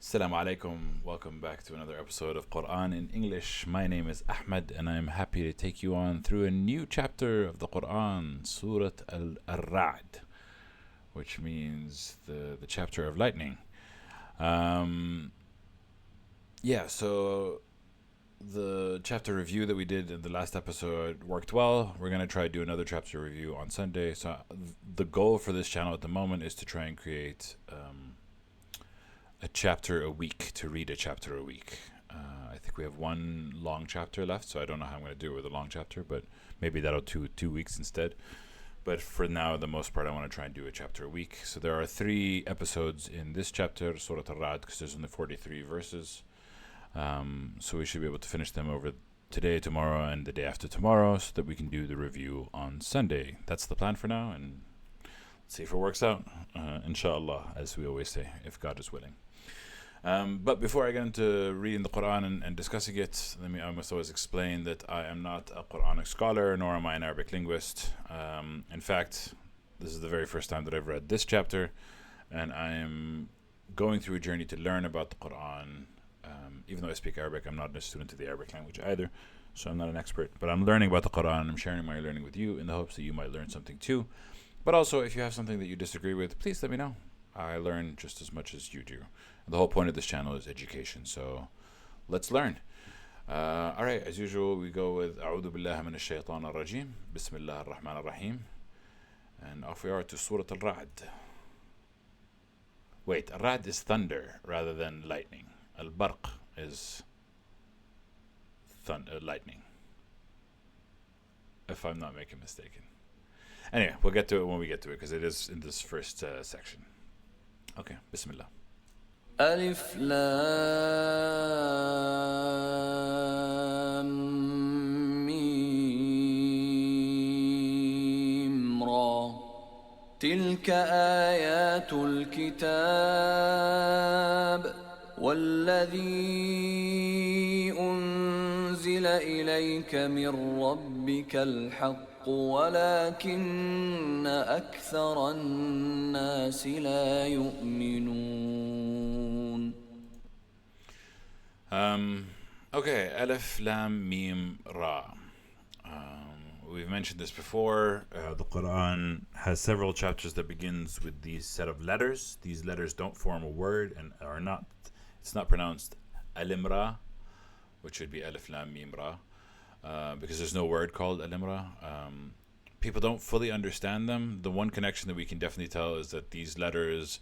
السلام عليكم. Welcome back to another episode of Quran in English. My name is Ahmed and I'm happy to take you on through a new chapter of the Quran, Surah Al-Ra'd, which means the chapter of lightning. So the chapter review that we did in the last episode worked well. We're going to try to do another chapter review on Sunday. So the goal for this channel at the moment is to try and create a chapter a week, to read a chapter a week. I think we have one long chapter left, so I don't know how I'm going to do it with a long chapter, but maybe that'll do 2 weeks instead. But for now, the most part, I want to try and do a chapter a week. So there are 3 episodes in this chapter, Surah Al-Ra'd, because there's only 43 verses. So we should be able to finish them over today, tomorrow, and the day after tomorrow, so that we can do the review on Sunday. That's the plan for now, and let's see if it works out. Inshallah, as we always say, if God is willing. But before I get into reading the Quran and discussing it, I must always explain that I am not a Quranic scholar, nor am I an Arabic linguist. In fact, this is the very first time that I've read this chapter, and I am going through a journey to learn about the Quran. Even though I speak Arabic, I'm not a student of the Arabic language either, so I'm not an expert. But I'm learning about the Quran, and I'm sharing my learning with you in the hopes that you might learn something too. But also, if you have something that you disagree with, please let me know. I learn just as much as you do. The whole point of this channel is education, so let's learn. Alright, as usual, we go with A'udhu billahi minash shaitan ar-rajim, Bismillah ar-Rahman ar-Rahim, and off we are to Surah Al-Ra'd. Wait, Al-Ra'd is thunder rather than lightning. Al-Barq is lightning, if I'm not making a mistake. Anyway, we'll get to it when we get to it, because it is in this first section. Okay, Bismillah. ألف لام ميم را تلك آيات الكتاب والذي أنزل إليك من ربك الحق ولكن أكثر الناس لا يؤمنون. Okay, Alif, Lam, Mim, Ra. We've mentioned this before. The Quran has several chapters that begins with these set of letters. These letters don't form a word and are not. It's not pronounced Al-Imra, which would be Alif, Lam, Mim, Ra, because there's no word called Al-Imra. People don't fully understand them. The one connection that we can definitely tell is that these letters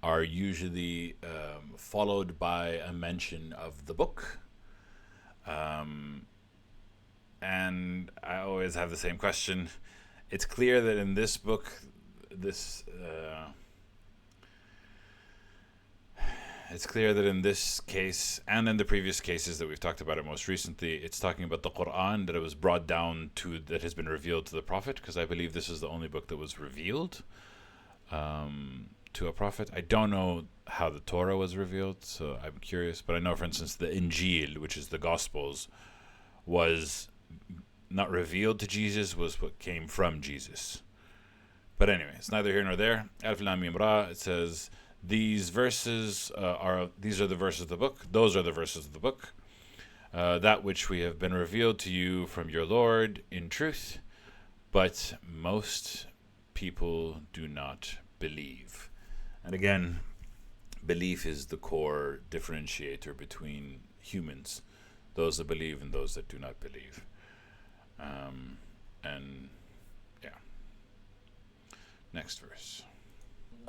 are usually followed by a mention of the book. And I always have the same question. It's clear that in this book, it's clear that in this case, and in the previous cases that we've talked about it most recently, it's talking about the Quran, that it was brought down to, that has been revealed to the Prophet, because I believe this is the only book that was revealed to a prophet. I don't know how the Torah was revealed, so I'm curious. But I know, for instance, the Injil, which is the Gospels, was not revealed to Jesus, was what came from Jesus. But anyway, it's neither here nor there. Alif Lam Mim Ra, it says, these are the verses of the book, those are the verses of the book, that which we have been revealed to you from your Lord in truth, but most people do not believe. And again, belief is the core differentiator between humans, those that believe and those that do not believe. Next verse.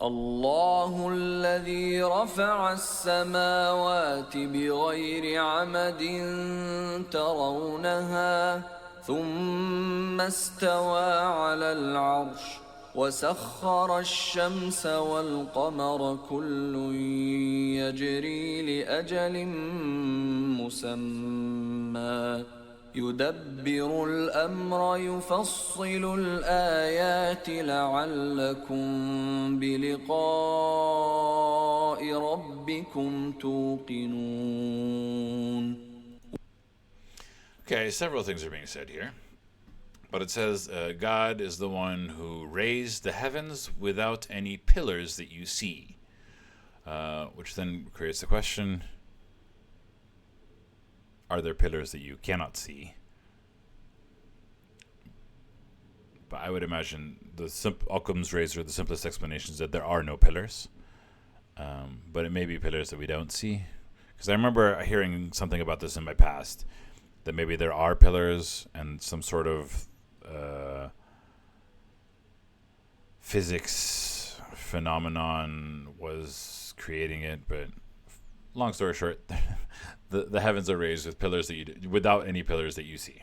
الله الذي رفع السماوات بغير عمد ترونها ثم استوى على العرش وسخر الشمس والقمر كل يجري لأجل مسمى يدبر الأمر يفصل الآيات لعلكم بلقاء ربكم توقنون. Okay, several things are being said here. But it says, God is the one who raised the heavens without any pillars that you see. which then creates the question: are there pillars that you cannot see? But I would imagine Occam's razor, the simplest explanation is that there are no pillars. But it may be pillars that we don't see. Because I remember hearing something about this in my past, that maybe there are pillars and some sort of physics phenomenon was creating it. But long story short, the heavens are raised with pillars that without any pillars that you see.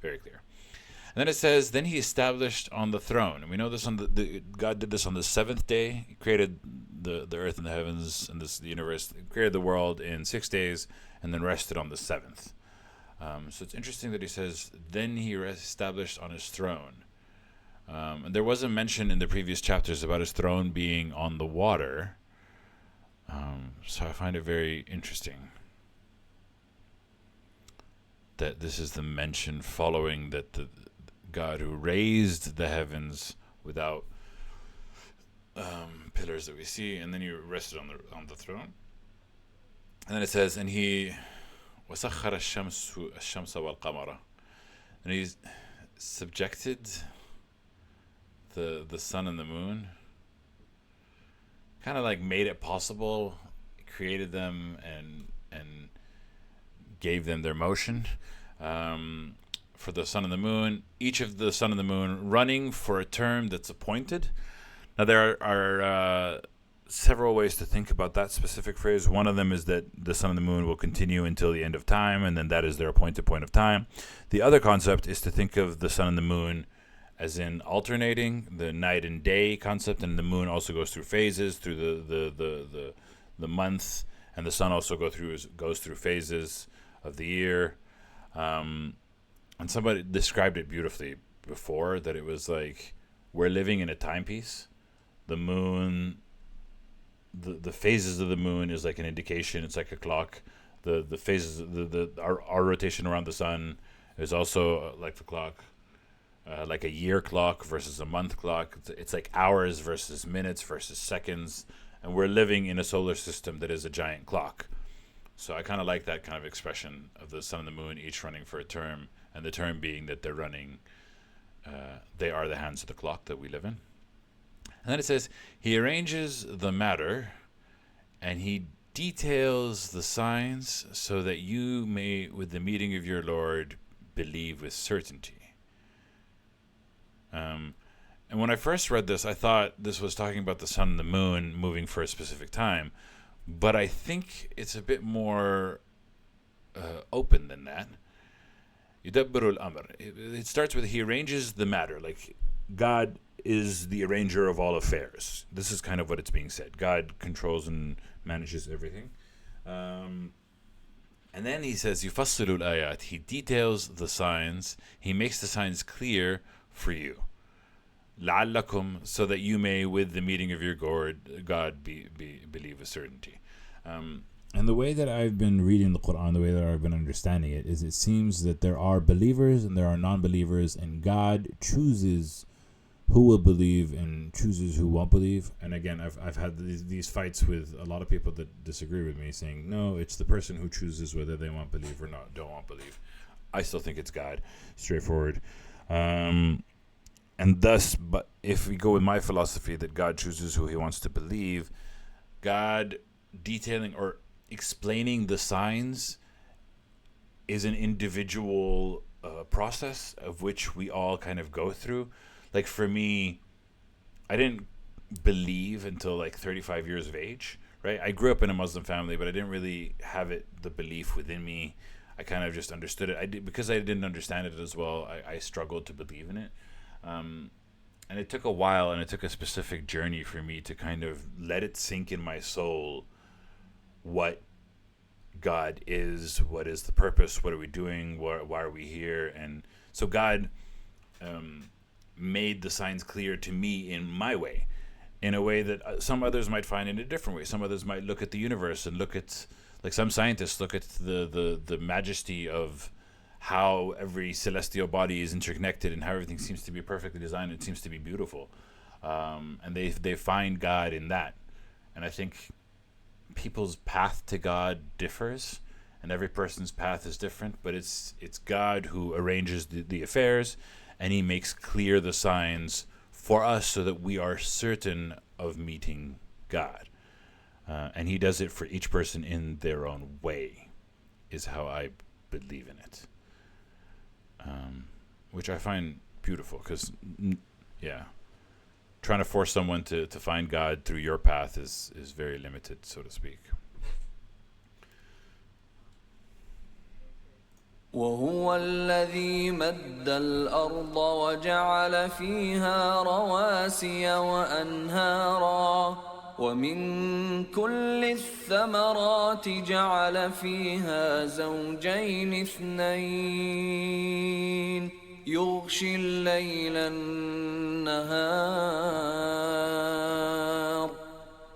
Very clear. And then it says, then he established on the throne. And we know this God did this on the seventh day. He created the earth and the heavens and the universe. He created the world in 6 days and then rested on the seventh. So it's interesting that he says, then he established on his throne. And there was a mention in the previous chapters about his throne being on the water. So I find it very interesting that this is the mention following that the God who raised the heavens without pillars that we see, and then he rested on the throne. And then it says, and he وَسَخَّرَ الشَّمْسَ وَالْقَمَرَ, and he subjected the sun and the moon, kind of like made it possible, created them and gave them their motion. For the sun and the moon, each of the sun and the moon running for a term that's appointed. Now there are several ways to think about that specific phrase. One of them is that the sun and the moon will continue until the end of time, and then that is their appointed point of time. The other concept is to think of the sun and the moon as in alternating, the night and day concept, and the moon also goes through phases, through the month, and the sun also goes through phases of the year. And somebody described it beautifully before, that it was like we're living in a timepiece. The moon, the phases of the moon is like an indication. It's like a clock. The phases, our rotation around the sun is also like the clock, like a year clock versus a month clock. It's like hours versus minutes versus seconds. And we're living in a solar system that is a giant clock. So I kind of like that kind of expression of the sun and the moon each running for a term, and the term being that they're running, they are the hands of the clock that we live in. And then it says, he arranges the matter and he details the signs so that you may, with the meeting of your Lord, believe with certainty. And when I first read this, I thought this was talking about the sun and the moon moving for a specific time. But I think it's a bit more open than that. يُدَبِّرُ الْأَمْرِ. It starts with he arranges the matter. Like God is the arranger of all affairs. This is kind of what it's being said. God controls and manages everything. And then he says يُفَصِّلُ الْآيَاتِ. He details the signs. He makes the signs clear for you. لَعَلَّكُمْ, so that you may, with the meeting of your God, believe with certainty. And the way that I've been reading the Quran, the way that I've been understanding it, is it seems that there are believers and there are non-believers, and God chooses who will believe and chooses who won't believe. And again, I've had these fights with a lot of people that disagree with me, saying, no, it's the person who chooses whether they want to believe or not, don't want to believe. I still think it's God, straightforward. And thus, but if we go with my philosophy that God chooses who he wants to believe, God detailing or explaining the signs is an individual process of which we all kind of go through. Like for me, I didn't believe until like 35 years of age, right? I grew up in a Muslim family, but I didn't really have the belief within me. I kind of just understood it. Because I didn't understand it as well, I struggled to believe in it. And it took a while, and it took a specific journey for me to kind of let it sink in my soul what God is, what is the purpose, what are we doing, why are we here. And so God made the signs clear to me in my way, in a way that some others might find in a different way. Some others might look at the universe and look at, like some scientists look at the majesty of how every celestial body is interconnected and how everything seems to be perfectly designed. It seems to be beautiful. And they find God in that. And I think people's path to God differs, and every person's path is different, but it's God who arranges the affairs, and he makes clear the signs for us so that we are certain of meeting God. And he does it for each person in their own way, is how I believe in it. Which I find beautiful, because, trying to force someone to find God through your path is very limited, so to speak. وهو الذي مد الأرض وجعل فيها رواسي وأنهارا ومن كل الثمرات جعل فيها زوجين اثنين يغشي الليل النهار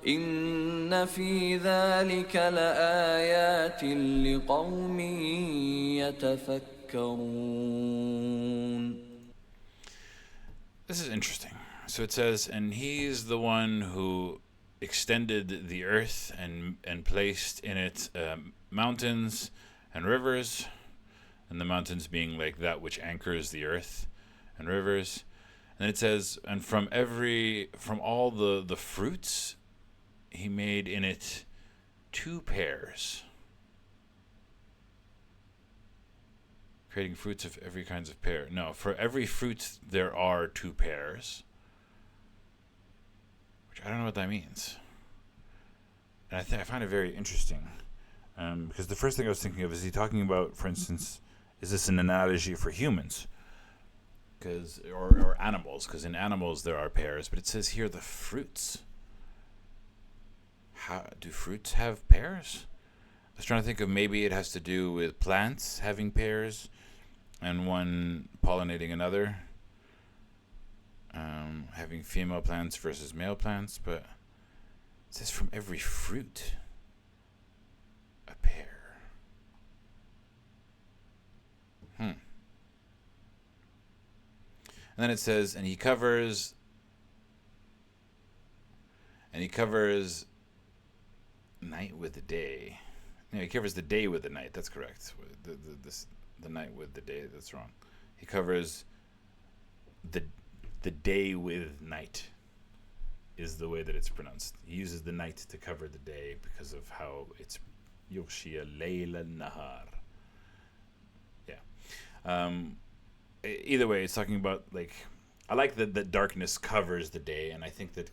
إن في ذلك لآيات لقوم يتفكرون. This is interesting. So it says, and he's the one who extended the earth and placed in it mountains and rivers, and the mountains being like that which anchors the earth, and rivers. And it says, and from all the fruits, he made in it 2 pairs, creating fruits of every kinds of pear. No, for every fruit there are 2 pairs, which I don't know what that means. And I find it very interesting, because the first thing I was thinking of is he talking about, for instance, is this an analogy for humans? Or animals, because in animals there are pairs, but it says here the fruits. How do fruits have pairs? I was trying to think of, maybe it has to do with plants having pairs and one pollinating another, having female plants versus male plants, but it says from every fruit a pair. And then it says, and he covers night with the day. No, he covers the day with the night. That's correct. The night with the day. That's wrong. He covers the day with night is the way that it's pronounced. He uses the night to cover the day because of how it's yughshiya layla nahar. Yeah. Either way, it's talking about, like, I like that darkness covers the day, and I think that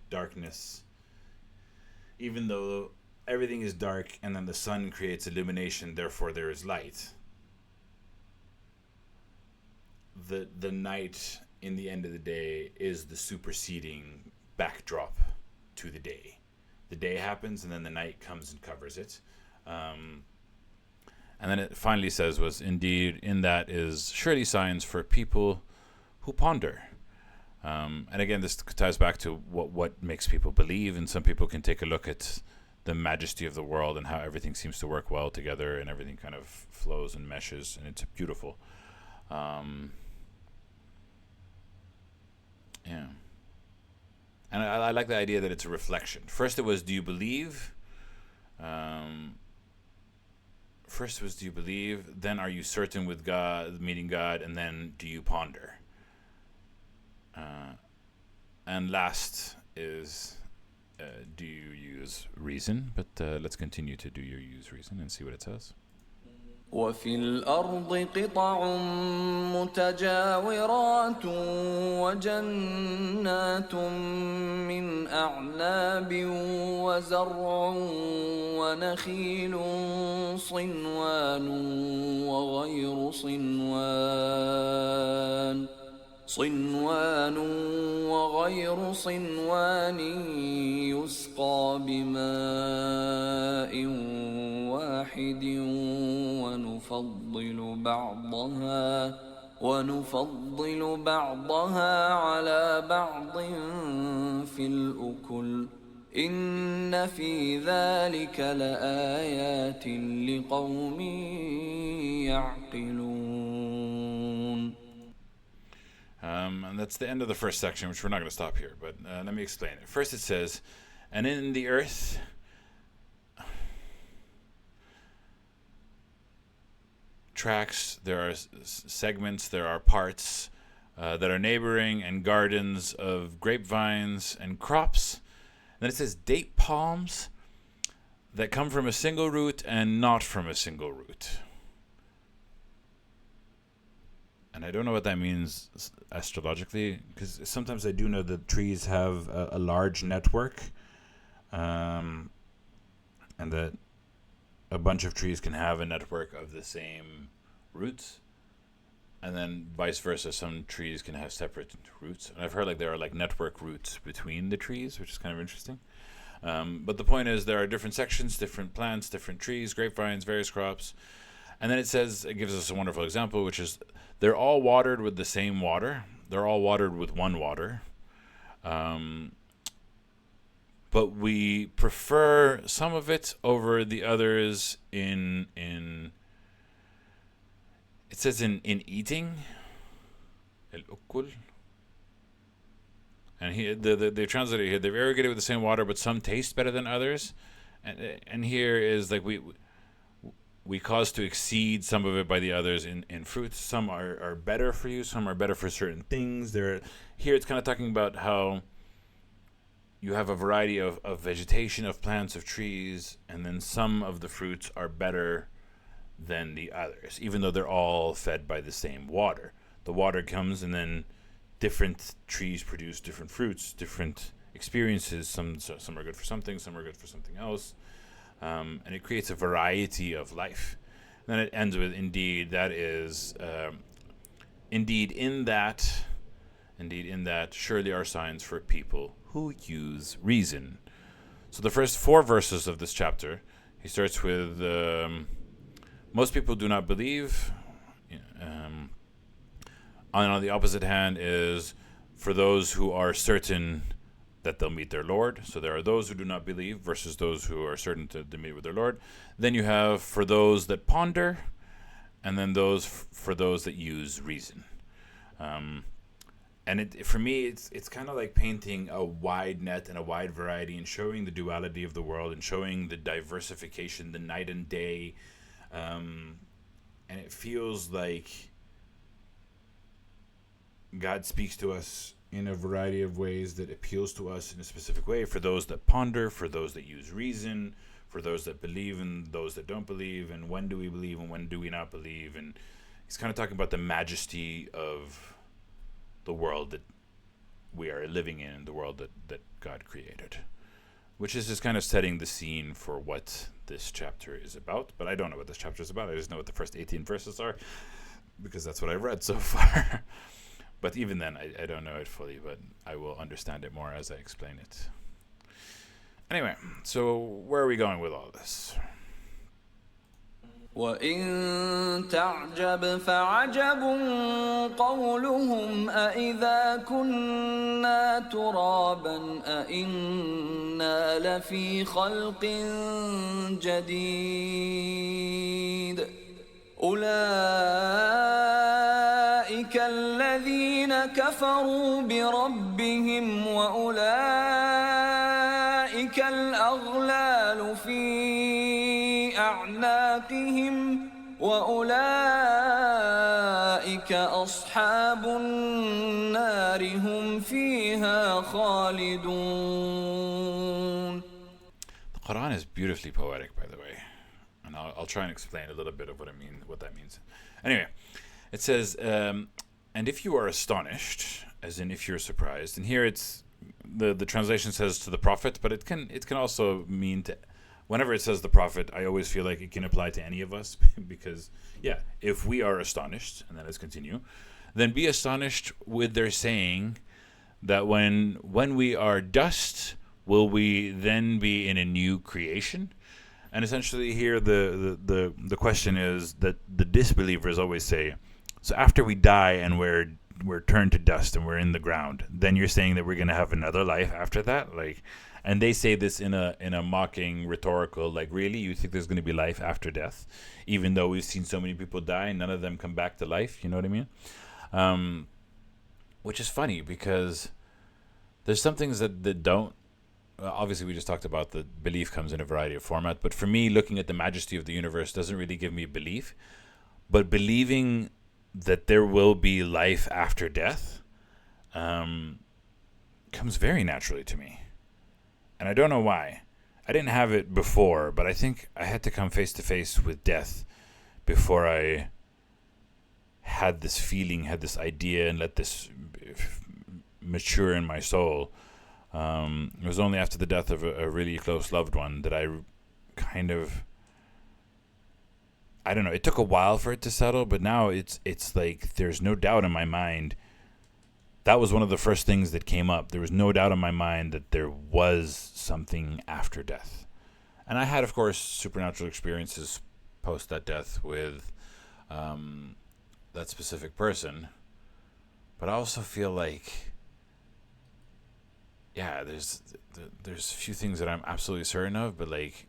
darkness, even though everything is dark and then the sun creates illumination, therefore there is light, the night in the end of the day is the superseding backdrop to the day. The day happens and then the night comes and covers it. And then it finally says, was indeed in that is surely signs for people who ponder. And again, this ties back to what makes people believe, and some people can take a look at the majesty of the world and how everything seems to work well together and everything kind of flows and meshes, and it's beautiful. Yeah. And I like the idea that it's a reflection. First it was, do you believe? First was, do you believe? Then, are you certain with God, meeting God? And then, do you ponder? And last is, do you use reason? But let's continue to do you use reason and see what it says. وفي الأرض قطع متجاورات وجنات من أعناب وزرع ونخيل صنوان وغير صنوان يسقى بماء واحد ونفضل بعضها على بعض في الأكل إن في ذلك لآيات لقوم يعقلون. And that's the end of the first section, which we're not going to stop here, but let me explain it. First it says, and in the earth tracts, there are segments, there are parts that are neighboring, and gardens of grapevines and crops. And then it says date palms that come from a single root and not from a single root. And I don't know what that means astrologically, because sometimes I do know that trees have a large network, and that a bunch of trees can have a network of the same roots, and then vice versa, some trees can have separate roots. And I've heard like there are like network roots between the trees, which is kind of interesting. But the point is there are different sections, different plants, different trees, grapevines, various crops. And then it gives us a wonderful example, which is they're all watered with the same water. They're all watered with one water. But we prefer some of it over the others in it says in eating. And here they translate it here. They're irrigated with the same water, but some taste better than others. And here is like we cause to exceed some of it by the others in fruits. Some are better for you, some are better for certain things. Here it's kind of talking about how you have a variety of vegetation, of plants, of trees, and then some of the fruits are better than the others, even though they're all fed by the same water. The water comes, and then different trees produce different fruits, different experiences. Some are good for something, some are good for something else. And it creates a variety of life. And then it ends with, indeed in that, surely are signs for people who use reason. So the first 4 verses of this chapter, he starts with, most people do not believe. And on the opposite hand is, for those who are certain that they'll meet their Lord. So there are those who do not believe versus those who are certain to meet with their Lord. Then you have for those that ponder, and then for those that use reason. And for me, it's kind of like painting a wide net and a wide variety, and showing the duality of the world, and showing the diversification, the night and day. And it feels like God speaks to us in a variety of ways that appeals to us in a specific way. For those that ponder, for those that use reason, for those that believe and those that don't believe, and when do we believe and when do we not believe. And he's kind of talking about the majesty of the world that we are living in, the world that God created, which is just kind of setting the scene for what this chapter is about. But I don't know what this chapter is about. I just know what the first 18 verses are, because that's what I've read so far. But even then, I don't know it fully, but I will understand it more as I explain it. Anyway, so where are we going with all this? وَإِن تَعْجَبْ فَعَجَبٌ قَوْلُهُمْ أَإِذَا كُنَّا تُرَابًا أَإِنَّا لَفِي خَلْقٍ جَدِيدٍ أُولَئِكَ الَّذِينَ كَفَرُوا بِرَبِّهِمْ وَأُولَئِكَ الْأَغْلَالُ فِي أَعْنَاقِهِمْ وَأُولَئِكَ أَصْحَابُ النَّارِ هُمْ فِيهَا خَالِدُونَ. The Quran is beautifully poetic, by the way. And I'll try and explain a little bit of what that means. Anyway, it says, and if you are astonished, as in if you're surprised, and here it's the translation says to the prophet, but it can also mean to, whenever it says the prophet, I always feel like it can apply to any of us, because if we are astonished, and then let's continue, then be astonished with their saying that when we are dust, will we then be in a new creation? And essentially here the question is that the disbelievers always say, so after we die and we're turned to dust and we're in the ground, then you're saying that we're going to have another life after that? Like, and they say this in a mocking, rhetorical, like, really, you think there's going to be life after death, even though we've seen so many people die and none of them come back to life? You know what I mean? Which is funny, because there's some things that don't. Obviously, we just talked about the belief comes in a variety of format, but for me, looking at the majesty of the universe doesn't really give me belief. but believing that there will be life after death comes very naturally to me. And I don't know why. I didn't have it before, but I think I had to come face to face with death before I had this feeling, had this idea, and let this mature in my soul. It was only after the death of a really close loved one that I kind of, I don't know, it took a while for it to settle, but now it's like there's no doubt in my mind. That was one of the first things that came up. There was no doubt in my mind that there was something after death. And I had, of course, supernatural experiences post that death with that specific person. But I also feel like, yeah, there's a few things that I'm absolutely certain of, but like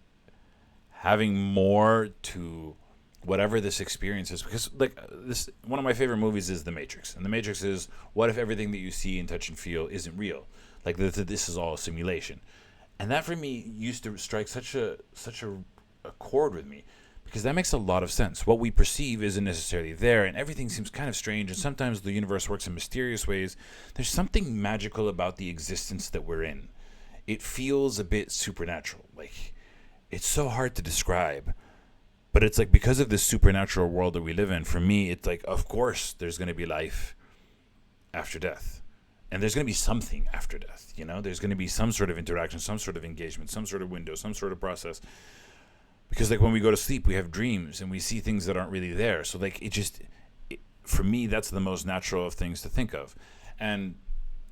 having more to whatever this experience is, because like this, one of my favorite movies is The Matrix, and The Matrix is, what if everything that you see and touch and feel isn't real? Like this is all a simulation, and that for me used to strike such a chord with me, because that makes a lot of sense. What we perceive isn't necessarily there, and everything seems kind of strange, and sometimes the universe works in mysterious ways. There's something magical about the existence that we're in. It feels a bit supernatural. Like, it's so hard to describe. But it's like, because of this supernatural world that we live in, for me, it's like, of course, there's going to be life after death. And there's going to be something after death, you know? There's going to be some sort of interaction, some sort of engagement, some sort of window, some sort of process. Because, like, when we go to sleep, we have dreams and we see things that aren't really there. So, like, for me, that's the most natural of things to think of. And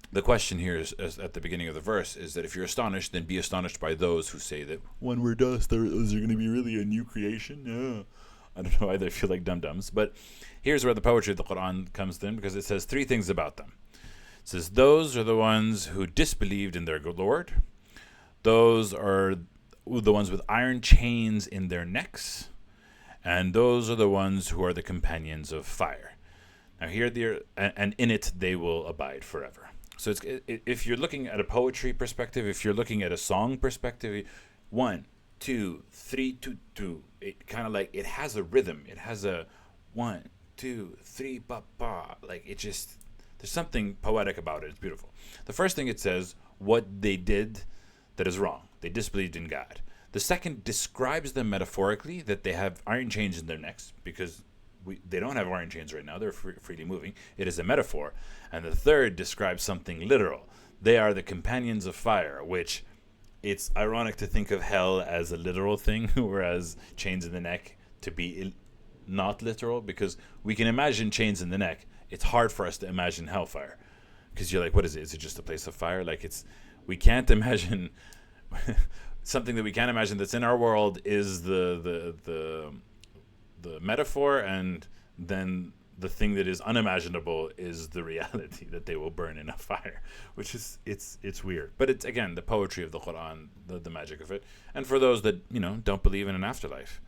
the question here is at the beginning of the verse is that if you're astonished, then be astonished by those who say that when we're dust, is there going to be really a new creation? Yeah. I don't know why they feel like dum-dums. But here's where the poetry of the Quran comes in, because it says three things about them. It says, those are the ones who disbelieved in their Lord. Those are the ones with iron chains in their necks. And those are the ones who are the companions of fire. Now here, and in it they will abide forever. So if you're looking at a poetry perspective, if you're looking at a song perspective, 1, 2, 3, 2, 2. It kind of like, it has a rhythm. It has a 1, 2, 3, ba ba. Like, it just, there's something poetic about it. It's beautiful. The first thing it says, what they did that is wrong. They disbelieved in God. The second describes them metaphorically, that they have iron chains in their necks, because they don't have iron chains right now. They're freely moving. It is a metaphor. And the third describes something literal. They are the companions of fire, which it's ironic to think of hell as a literal thing, whereas chains in the neck to be not literal, because we can imagine chains in the neck. It's hard for us to imagine hellfire, because you're like, what is it? Is it just a place of fire? Like, we can't imagine something that we can't imagine that's in our world is the metaphor, and then the thing that is unimaginable is the reality, that they will burn in a fire, which is it's weird. But it's, again, the poetry of the Quran, the magic of it. And for those that, you know, don't believe in an afterlife,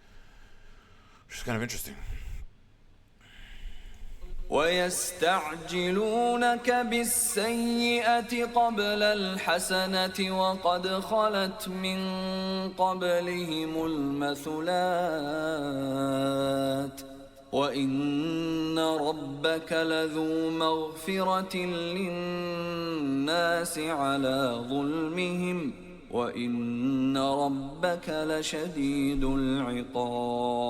which is kind of interesting. ويستعجلونك بالسيئة قبل الحسنة وقد خلت من قبلهم المثلات وإن ربك لذو مغفرة للناس على ظلمهم وإن ربك لشديد العقاب.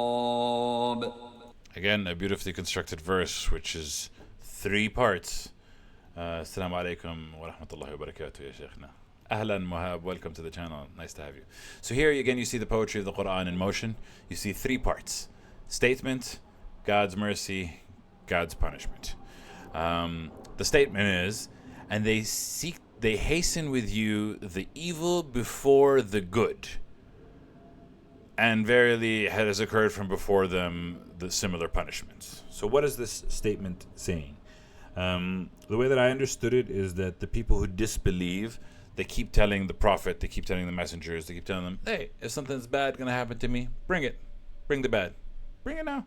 Again, a beautifully constructed verse, which is 3 parts. السلام عليكم ورحمة الله وبركاته يا شيخنا. Ahlan Mohab, welcome to the channel. Nice to have you. So here again, you see the poetry of the Quran in motion. You see 3 parts: statement, God's mercy, God's punishment. The statement is, and they hasten with you the evil before the good, and verily it has occurred from before them the similar punishments. So what is this statement saying? The way that I understood it is that the people who disbelieve, they keep telling the prophet, they keep telling the messengers, they keep telling them, hey, if something's bad going to happen to me, bring it. Bring the bad. Bring it now.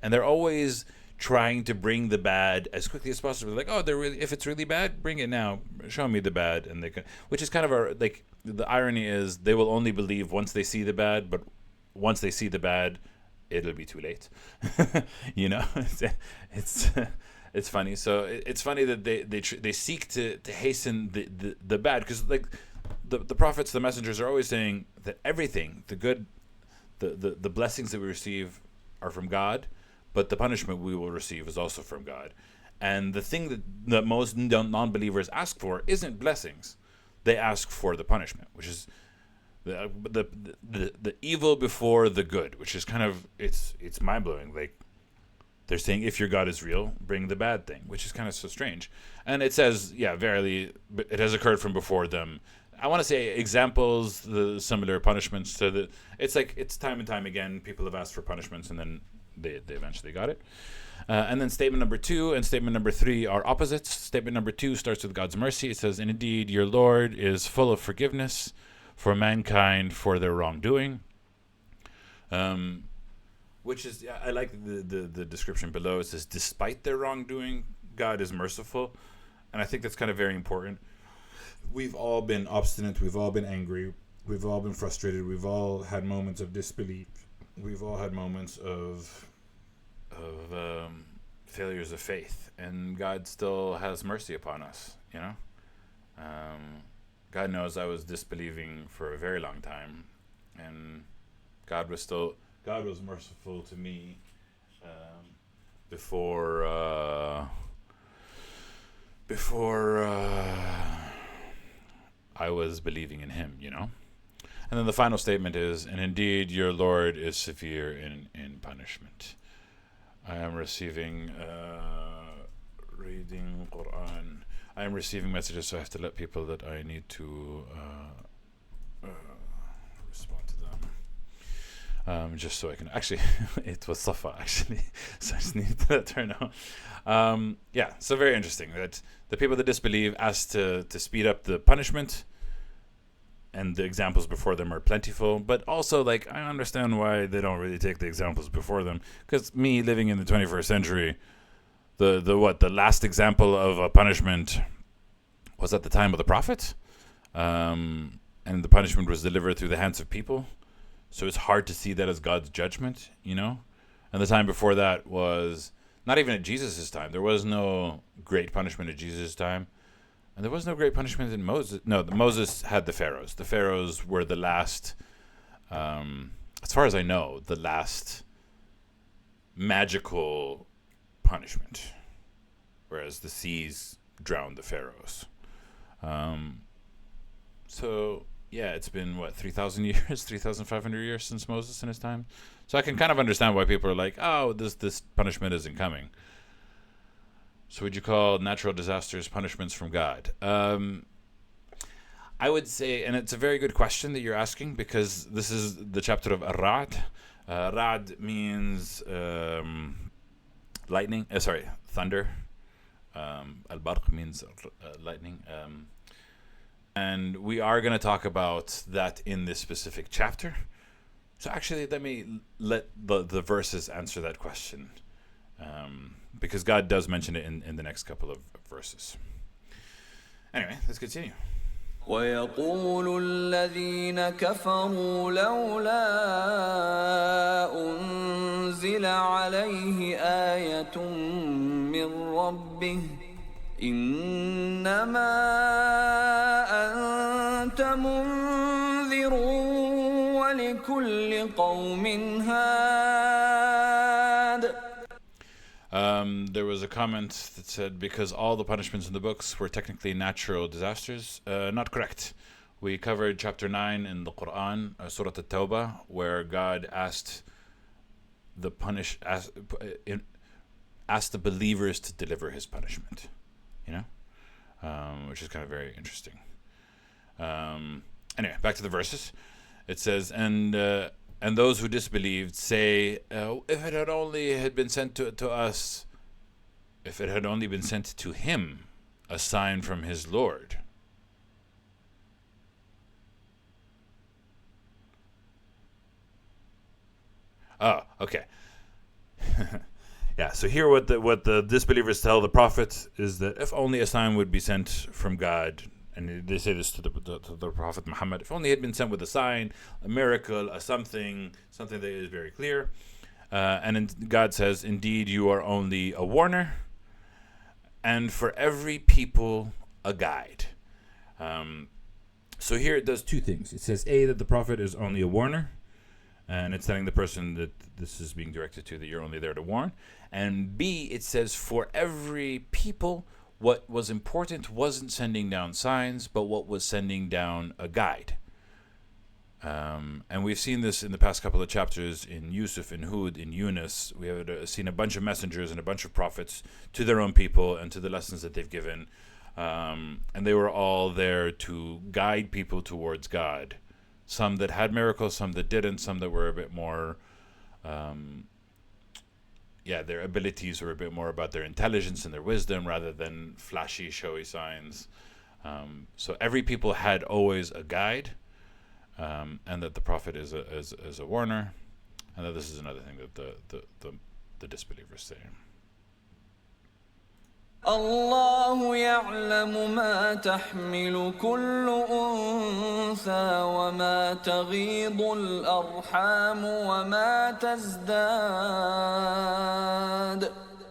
And they're always trying to bring the bad as quickly as possible. Like, oh, if it's really bad, bring it now. Show me the bad. And which is kind of like, the irony is they will only believe once they see the bad, but once they see the bad, it'll be too late. You know, it's it's funny. So it's funny that they seek to hasten the bad, because like the prophets, the messengers are always saying that everything, the good, the blessings that we receive are from God, but the punishment we will receive is also from God. And the thing that most non-believers ask for isn't blessings; they ask for the punishment, which is the evil before the good, which is kind of it's mind blowing. Like they're saying, if your God is real, bring the bad thing, which is kind of so strange. And it says, yeah, verily, it has occurred from before them. I want to say examples, the similar punishments to the. It's like it's time and time again. People have asked for punishments, and then they eventually got it. And then statement number 2 and statement number 3 are opposites. Statement number 2 starts with God's mercy. It says, "And indeed, your Lord is full of forgiveness for mankind for their wrongdoing." Which is, I like the description below. It says, despite their wrongdoing, God is merciful. And I think that's kind of very important. We've all been obstinate. We've all been angry. We've all been frustrated. We've all had moments of disbelief. We've all had moments of failures of faith. And God still has mercy upon us, you know? God knows I was disbelieving for a very long time. And God was merciful to me before I was believing in Him, you know. And then the final statement is, "And indeed, your Lord is severe in punishment." I am receiving reading Quran. I am receiving messages, so I have to let people that I need to respond to them. Just so I can actually, it was Safa actually, so I just need to let her know. Yeah, so very interesting that the people that disbelieve ask to speed up the punishment, and the examples before them are plentiful. But also, like, I understand why they don't really take the examples before them, because me living in the 21st century, the last example of a punishment was at the time of the Prophet, and the punishment was delivered through the hands of people. So it's hard to see that as God's judgment, you know? And the time before that was not even at Jesus' time. There was no great punishment at Jesus' time. And there was no great punishment in Moses. No, Moses had the pharaohs. The pharaohs were the last, as far as I know, the last magical punishment. Whereas the seas drowned the pharaohs. So... yeah, it's been, 3,000 years, 3,500 years since Moses in his time. So I can kind of understand why people are like, oh, this punishment isn't coming. So would you call natural disasters punishments from God? I would say, and it's a very good question that you're asking, because this is the chapter of Ar-Ra'd. Ra'd means lightning, thunder. Al-Barq means lightning. And we are going to talk about that in this specific chapter. So actually, let me let the verses answer that question. Because God does mention it in the next couple of verses. Anyway, let's continue. ويقول الذين كفروا لولا أنزل عليه آية من ربه إنما أنت منذر ولكل قوم هاد. There was a comment that said, because all the punishments in the books were technically natural disasters. Not correct. We covered chapter 9 in the Quran, Surah At-Tawbah, where God asked the believers to deliver His punishment. You know, which is kind of very interesting. Anyway, back to the verses. It says, and those who disbelieved say, if it had only been sent to us, if it had only been sent to him, a sign from his Lord. Oh, okay. Yeah, so here what the disbelievers tell the prophet is that if only a sign would be sent from God, and they say this to the Prophet Muhammad, if only he had been sent with a sign, a miracle, a something that is very clear. God says, indeed, you are only a warner, and for every people a guide. So here it does two things. It says, A, that the prophet is only a warner, and it's telling the person that this is being directed to, that you're only there to warn. And B, it says, for every people, what was important wasn't sending down signs, but what was sending down a guide. And we've seen this in the past couple of chapters in Yusuf, in Hud, in Yunus. We have seen a bunch of messengers and a bunch of prophets to their own people and to the lessons that they've given. And they were all there to guide people towards God. Some that had miracles, some that didn't, some that were a bit more, their abilities were a bit more about their intelligence and their wisdom rather than flashy, showy signs. So every people had always a guide. And that the prophet is a warner, and that this is another thing that the disbelievers say. الله يعلم ما تحمل كل أنثى وما تغيض الأرحام وما تزداد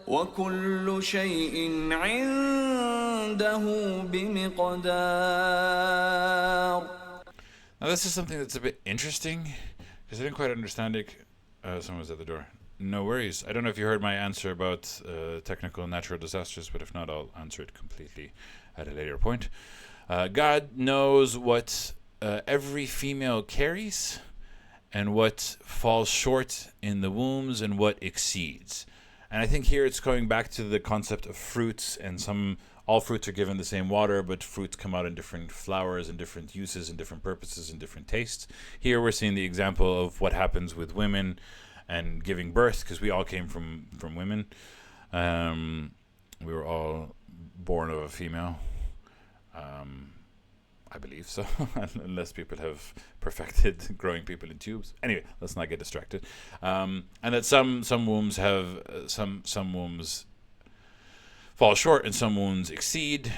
وكل شيء عنده بمقدار. Now this is something that's a bit interesting, because I didn't quite understand it. Someone's at the door. No worries. I don't know if you heard my answer about technical and natural disasters, but if not, I'll answer it completely at a later point. God knows what every female carries and what falls short in the wombs and what exceeds. And I think here it's going back to the concept of fruits, and all fruits are given the same water, but fruits come out in different flowers and different uses and different purposes and different tastes. Here we're seeing the example of what happens with women and giving birth, because we all came from women. We were all born of a female. I believe so, unless people have perfected growing people in tubes. Anyway, let's not get distracted. And that some wombs have some wombs fall short and some wombs exceed,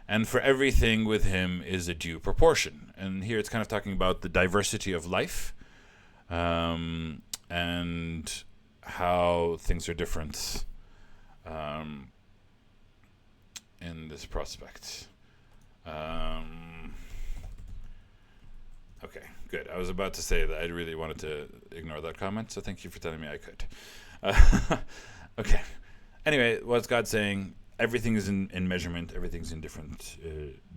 and for everything with him is a due proportion. And here it's kind of talking about the diversity of life, and how things are different in this prospect. Okay, good. I was about to say that I really wanted to ignore that comment, so thank you for telling me I could. Okay. Anyway, what's God saying? Everything is in measurement. Everything's in different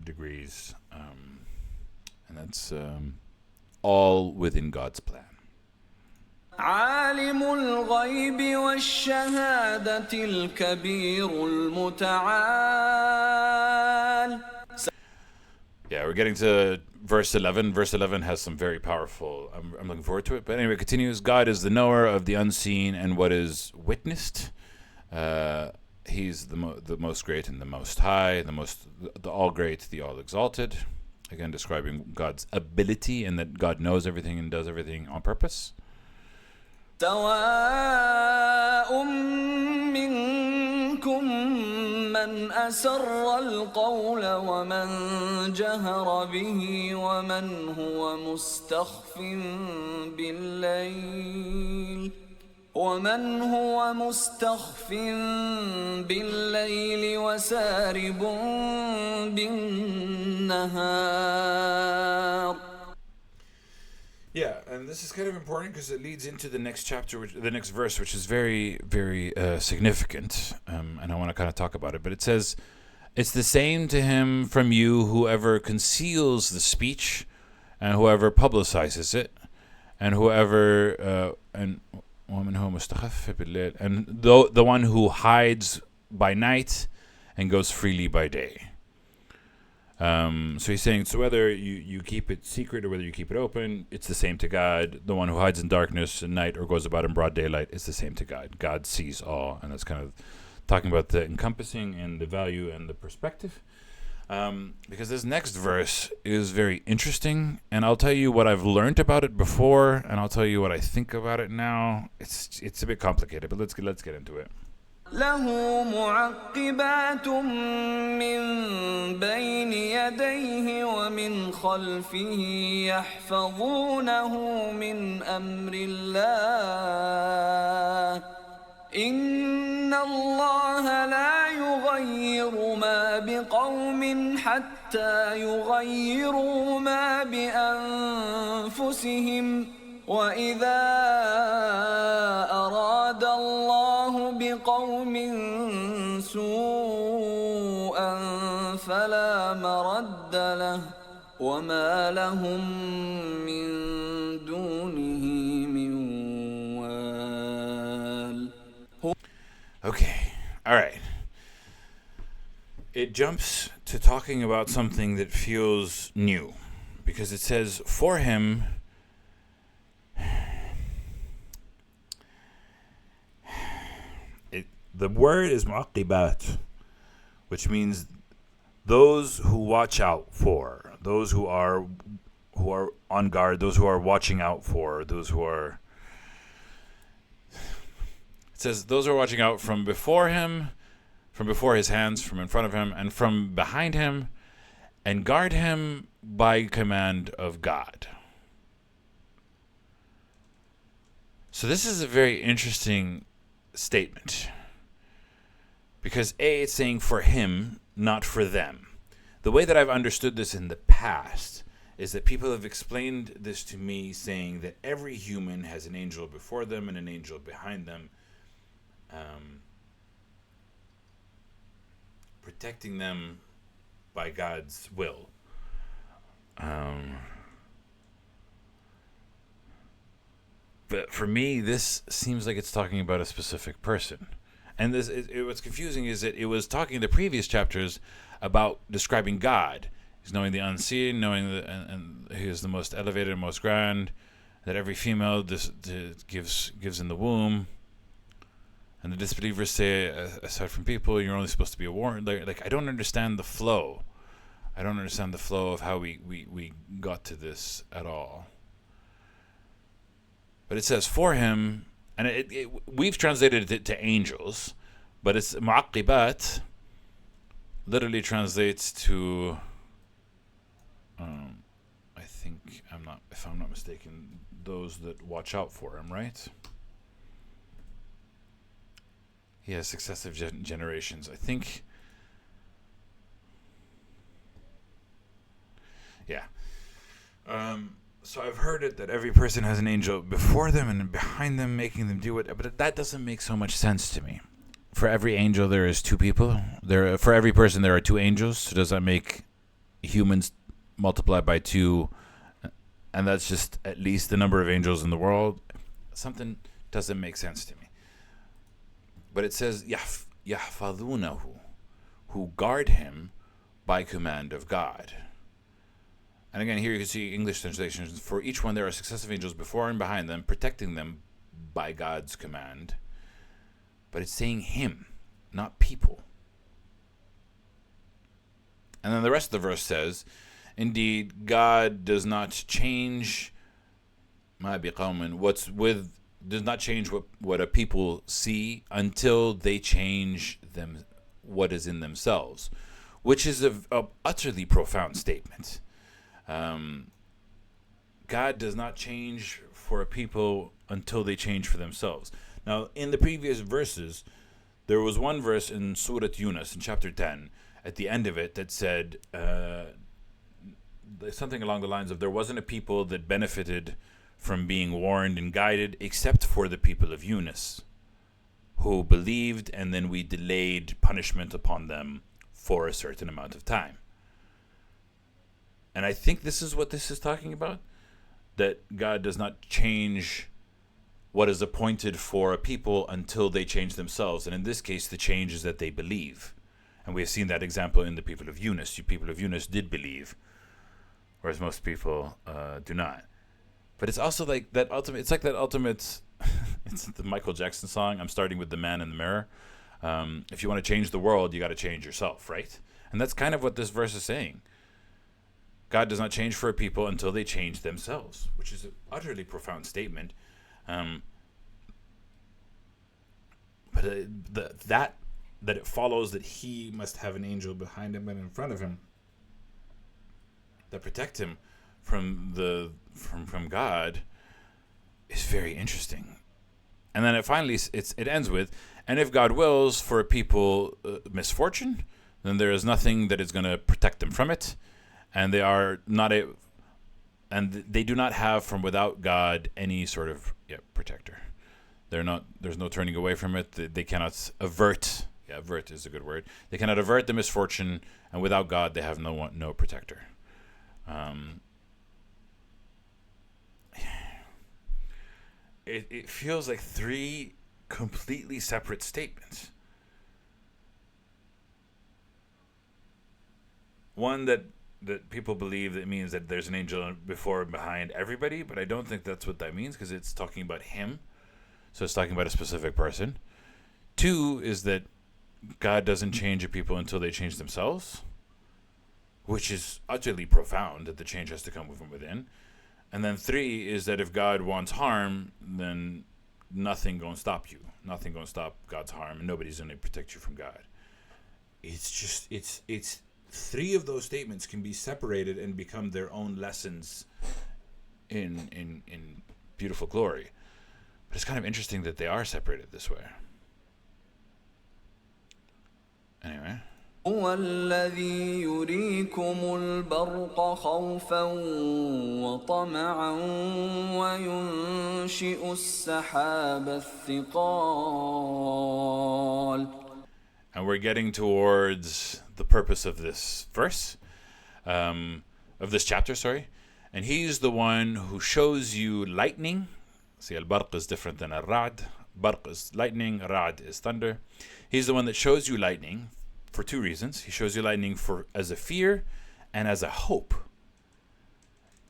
degrees. And that's all within God's plan. عالم الغيب والشهادة الكبير المتعال. Yeah, we're getting to verse 11. Verse 11 has some very powerful, I'm looking forward to it. But anyway, it continues. God is the knower of the unseen and what is witnessed. He's the most great and the most high, the all great, the all exalted. Again, describing God's ability and that God knows everything and does everything on purpose. سواء منكم من أسر القول ومن جهر به ومن هو مستخف بالليل وسارب بالنهار. Yeah, and this is kind of important because it leads into the next chapter, the next verse, which is very, very significant, and I want to kind of talk about it. But it says, it's the same to him from you whoever conceals the speech and whoever publicizes it, and whoever, and the one who hides by night and goes freely by day. So he's saying, so whether you keep it secret or whether you keep it open, it's the same to God. The one who hides in darkness at night or goes about in broad daylight is the same to God. God sees all, and that's kind of talking about the encompassing and the value and the perspective. Because this next verse is very interesting, and I'll tell you what I've learned about it before, and I'll tell you what I think about it now. It's a bit complicated, but let's get into it. له معقبات من بين يديه ومن خلفه يحفظونه من أمر الله إن الله لا يغير ما بقوم حتى يغيروا ما بأنفسهم وإذا أراد الله بقوم سوءا فلا مرد له وما لهم من دونه من وال. Okay, all right. It jumps to talking about something that feels new, because it says, for him, the word is mu'aqibat, which means those who watch out for, those who are on guard, those who are watching out for, those who are... It says those are watching out from before him, from before his hands, from in front of him, and from behind him, and guard him by command of God. So this is a very interesting statement, because A, it's saying for him, not for them. The way that I've understood this in the past is that people have explained this to me saying that every human has an angel before them and an angel behind them, protecting them by God's will. But for me, this seems like it's talking about a specific person. And what's confusing is that it was talking in the previous chapters about describing God. He's knowing the unseen, knowing and he is the most elevated and most grand, that every female gives in the womb. And the disbelievers say, aside from people, you're only supposed to be a warrior. Like I don't understand the flow. I don't understand the flow of how we got to this at all. But it says for him, and we've translated it to angels, but it's mu'aqibat, literally translates to, I think, if I'm not mistaken, those that watch out for him, right? He has successive generations. I think. Yeah. So I've heard it that every person has an angel before them and behind them, making them do it. But that doesn't make so much sense to me. For every angel, there is two people. For every person, there are two angels. So does that make humans multiplied by two? And that's just at least the number of angels in the world. Something doesn't make sense to me. But it says, يَحْفَظُونَهُ, who guard him by command of God. And again, here you can see English translations. For each one, there are successive angels before and behind them, protecting them by God's command. But it's saying him, not people. And then the rest of the verse says, indeed, God does not change does not change what a people see until they change them what is in themselves, which is a utterly profound statement. God does not change for a people until they change for themselves. Now, in the previous verses, there was one verse in Surah Yunus, in chapter 10, at the end of it, that said something along the lines of, there wasn't a people that benefited from being warned and guided except for the people of Yunus, who believed, and then we delayed punishment upon them for a certain amount of time. And I think this is what this is talking about, that God does not change what is appointed for a people until they change themselves. And in this case, the change is that they believe. And we have seen that example in the people of Yunus. The people of Yunus did believe, whereas most people do not. But it's also like that ultimate, it's like that ultimate, it's the Michael Jackson song, I'm starting with the man in the mirror. If you want to change the world, you got to change yourself, right? And that's kind of what this verse is saying. God does not change for a people until they change themselves, which is an utterly profound statement. But that it follows that he must have an angel behind him and in front of him that protect him from God is very interesting. And then it ends with, and if God wills for a people misfortune, then there is nothing that is going to protect them from it, and they do not have from without God any sort of protector. There's no turning away from it. They cannot avert. Yeah, avert is a good word. They cannot avert the misfortune, and without God, they have no protector. It feels like three completely separate statements. One that people believe that means that there's an angel before and behind everybody, but I don't think that's what that means, because it's talking about him. So it's talking about a specific person. Two is that God doesn't change a people until they change themselves, which is utterly profound, that the change has to come from within. And then three is that if God wants harm, then nothing gonna stop you. Nothing gonna stop God's harm, and nobody's gonna protect you from God. It's three of those statements can be separated and become their own lessons in beautiful glory. But it's kind of interesting that they are separated this way. Anyway. هو الذي يريكم البرق خوفا وطمعا وينشئ السحاب الثقال. And we're getting towards the purpose of this verse, of this chapter, sorry. And he's the one who shows you lightning. See, al-barq is different than al-ra'd. Barq is lightning, ra'd is thunder. He's the one that shows you lightning for two reasons. He shows you lightning as a fear and as a hope.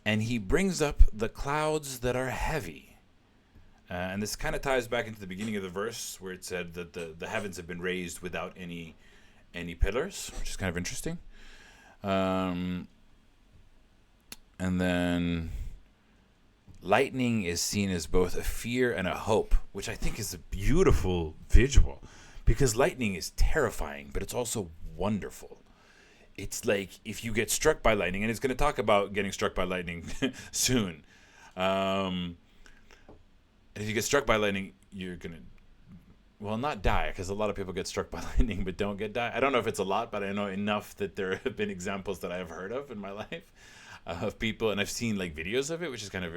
And he brings up the clouds that are heavy. And this kind of ties back into the beginning of the verse where it said that the heavens have been raised without any pillars, which is kind of interesting. And then lightning is seen as both a fear and a hope, which I think is a beautiful visual, because lightning is terrifying, but it's also wonderful. It's like if you get struck by lightning, and it's going to talk about getting struck by lightning soon. If you get struck by lightning, you're going to, well, not die, because a lot of people get struck by lightning but don't die. I don't know if it's a lot, but I know enough that there have been examples that I have heard of in my life of people, and I've seen like videos of it, which is kind of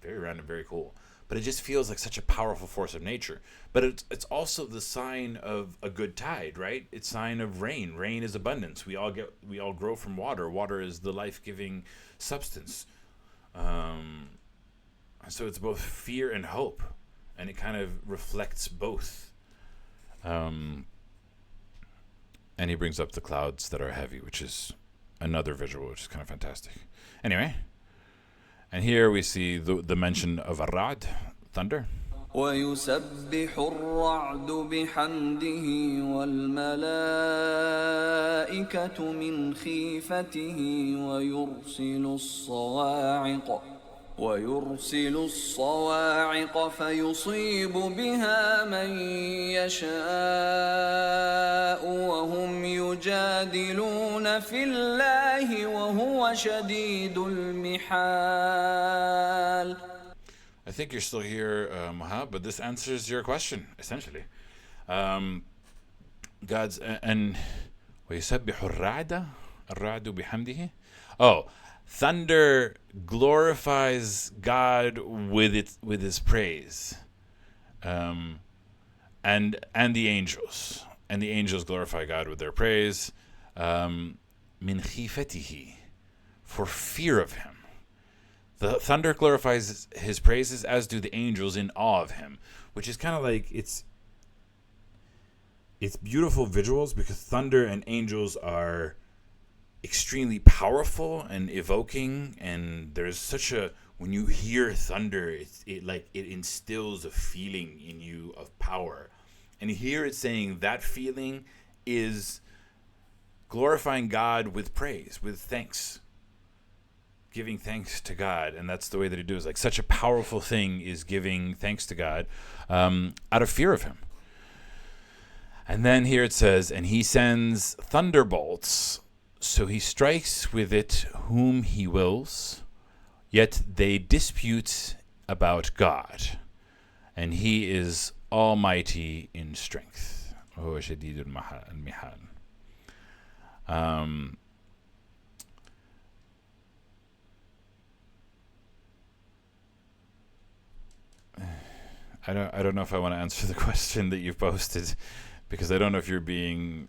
very random, very cool. But it just feels like such a powerful force of nature. But it's also the sign of a good tide, right? It's sign of rain. Rain is abundance. We all grow from water. Water is the life-giving substance. So it's both fear and hope, and it kind of reflects both. And he brings up the clouds that are heavy, which is another visual, which is kind of fantastic. Anyway. And here we see the mention of ar-ra'd, thunder. ويسبح الرعد بحمده والملائكة من خيفته ويرسل الصواعق فيصيب بها من يشاء وهم يجادلون في الله وهو شديد المحال. I think you're still here, Mahab, but this answers your question, essentially. God's, and وَيُسَبِّحُ الرَّعْدَ بِحَمْدِهِ. Oh, thunder glorifies God with his praise, and the angels, glorify God with their praise, min khifatihi, for fear of him. The thunder glorifies his praises, as do the angels in awe of him, which is kind of like it's beautiful visuals, because thunder and angels are extremely powerful and evoking, and there's such a, when you hear thunder, it instills a feeling in you of power. And here it's saying that feeling is glorifying God with praise, with thanks, giving thanks to God. And that's the way that he does, like, such a powerful thing is giving thanks to God out of fear of him. And then here it says, and he sends thunderbolts, so he strikes with it whom he wills, yet they dispute about God. and he is almighty in strength. وهو شديد المحال. I don't know if I want to answer the question that you've posted, because I don't know if you're being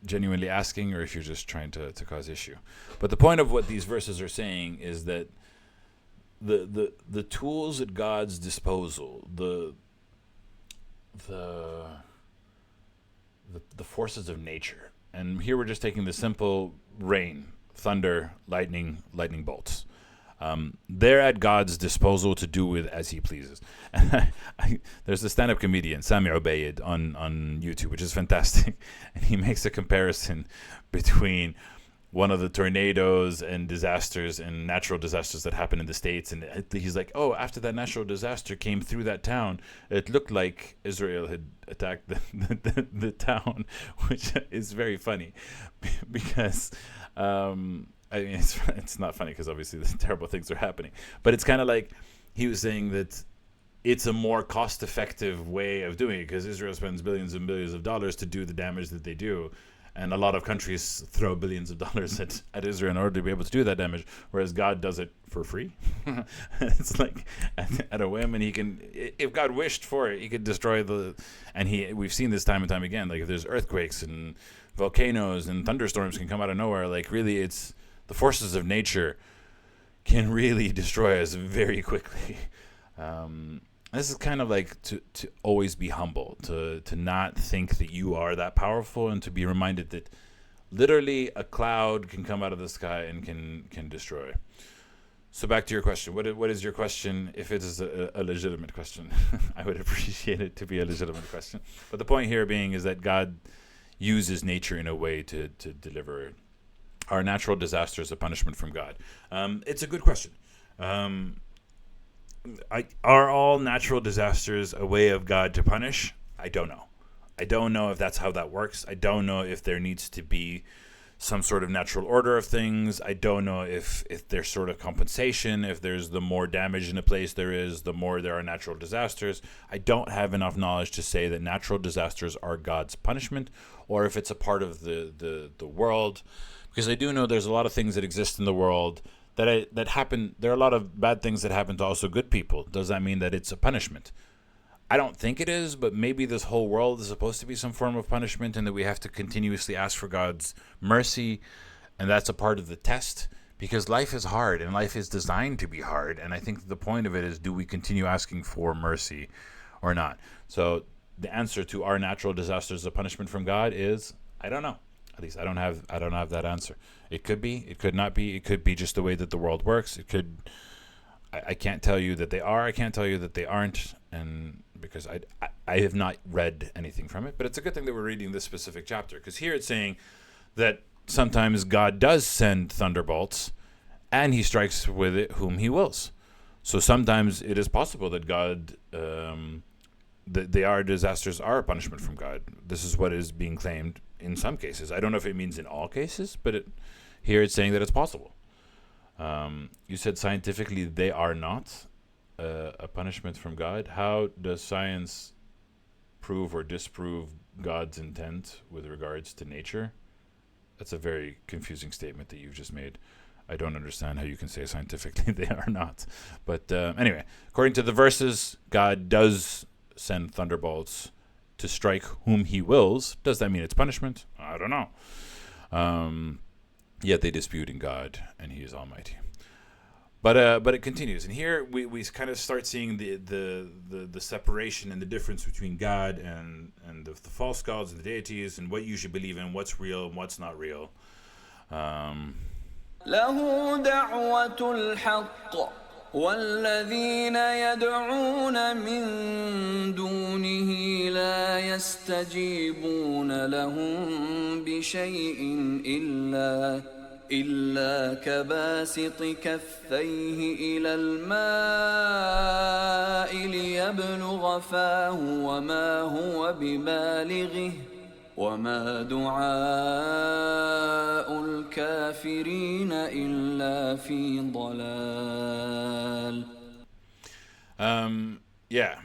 genuinely asking or if you're just trying to cause issue. But the point of what these verses are saying is that the tools at God's disposal, the forces of nature, and here we're just taking the simple rain, thunder, lightning bolts. They're at God's disposal to do with as he pleases. There's a stand-up comedian, Sami Ubaid, on YouTube, which is fantastic. And he makes a comparison between one of the tornadoes and disasters and natural disasters that happen in the States. And he's like, oh, after that natural disaster came through that town, it looked like Israel had attacked the town, which is very funny because... I mean, it's not funny because obviously the terrible things are happening. But it's kind of like he was saying that it's a more cost-effective way of doing it because Israel spends billions and billions of dollars to do the damage that they do. And a lot of countries throw billions of dollars at Israel in order to be able to do that damage, whereas God does it for free. It's like at a whim, and he can, if God wished for it, he could destroy we've seen this time and time again, like if there's earthquakes and volcanoes and thunderstorms can come out of nowhere, like really it's, the forces of nature can really destroy us very quickly. This is kind of like to always be humble, to not think that you are that powerful, and to be reminded that literally a cloud can come out of the sky and can destroy. So back to your question. What is your question? If it is a legitimate question, I would appreciate it to be a legitimate question. But the point here being is that God uses nature in a way to deliver our natural disasters a punishment from God. It's a good question. Are all natural disasters a way of God to punish? I don't know. I don't know if that's how that works. I don't know if there needs to be some sort of natural order of things. I don't know if there's sort of compensation, if there's the more damage in a place there is, the more there are natural disasters. I don't have enough knowledge to say that natural disasters are God's punishment, or if it's a part of the world. Because I do know there's a lot of things that exist in the world that happen. There are a lot of bad things that happen to also good people. Does that mean that it's a punishment? I don't think it is, but maybe this whole world is supposed to be some form of punishment, and that we have to continuously ask for God's mercy, and that's a part of the test, because life is hard, and life is designed to be hard, and I think the point of it is, do we continue asking for mercy or not? So the answer to our natural disasters a punishment from God is, I don't know. At least I don't have that answer. It could be, it could not be, it could be just the way that the world works. It could, I can't tell you that they are, I can't tell you that they aren't, and because I have not read anything from it. But it's a good thing that we're reading this specific chapter, because here it's saying that sometimes God does send thunderbolts, and he strikes with it whom he wills. So sometimes it is possible that God, disasters are a punishment from God. This is what is being claimed in some cases. I don't know if it means in all cases, but here it's saying that it's possible. You said scientifically they are not a punishment from God. How does science prove or disprove God's intent with regards to nature? That's a very confusing statement that you've just made. I don't understand how you can say scientifically they are not. But anyway, according to the verses, God does send thunderbolts to strike whom he wills. Does that mean it's punishment? I don't know. Yet they dispute in God, and he is almighty. But it continues, and here we kind of start seeing the separation and the difference between God and the false gods and the deities, and what you should believe in, what's real and what's not real. له دعوة الحق والذين يدعون من دونه لا يستجيبون لهم بشيء إلا كباسط كفيه إلى الماء ليبلغ فاه وما هو ببالغه وما دعاء الكافرين إلا في ضلال. Yeah.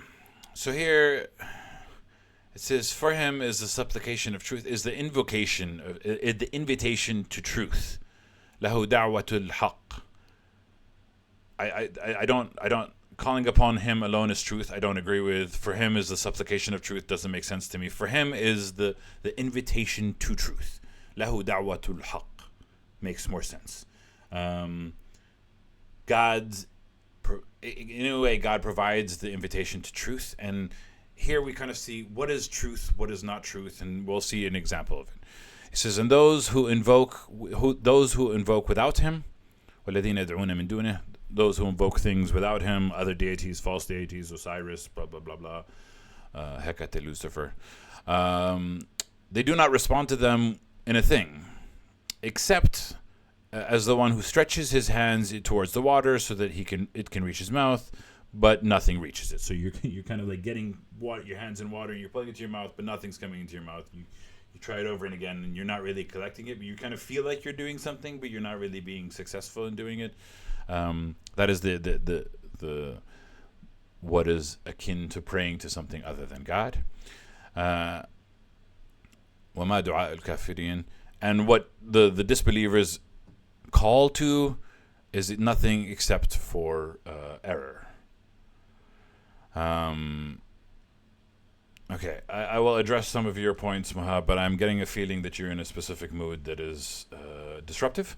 So here it says, "For him is the supplication of truth, is the invocation of the invitation to truth. له دعوة الحق." I don't calling upon him alone is truth. I don't agree with. For him is the supplication of truth doesn't make sense to me. For him is the invitation to truth. له دعوة الحق makes more sense. God's in a way, God provides the invitation to truth, and here we kind of see what is truth, what is not truth, and we'll see an example of it. It says, "And those who invoke without him, وَالَّذِينَ يَدْعُونَ مِن دُونِهِ," those who invoke things without him, other deities, false deities, Osiris, blah blah blah blah, Hecate, Lucifer, they do not respond to them in a thing, except as the one who stretches his hands towards the water so that it can reach his mouth, but nothing reaches it. So you're kind of like getting your hands in water, and you're putting it to your mouth, but nothing's coming into your mouth. You try it over and again, and you're not really collecting it, but you kind of feel like you're doing something, but you're not really being successful in doing it. That is the what is akin to praying to something other than God. وَمَا دُعَاءُ الْكَافِرِينَ, and what the disbelievers call to is nothing except for error. Okay, I will address some of your points, Maha, but I'm getting a feeling that you're in a specific mood that is disruptive.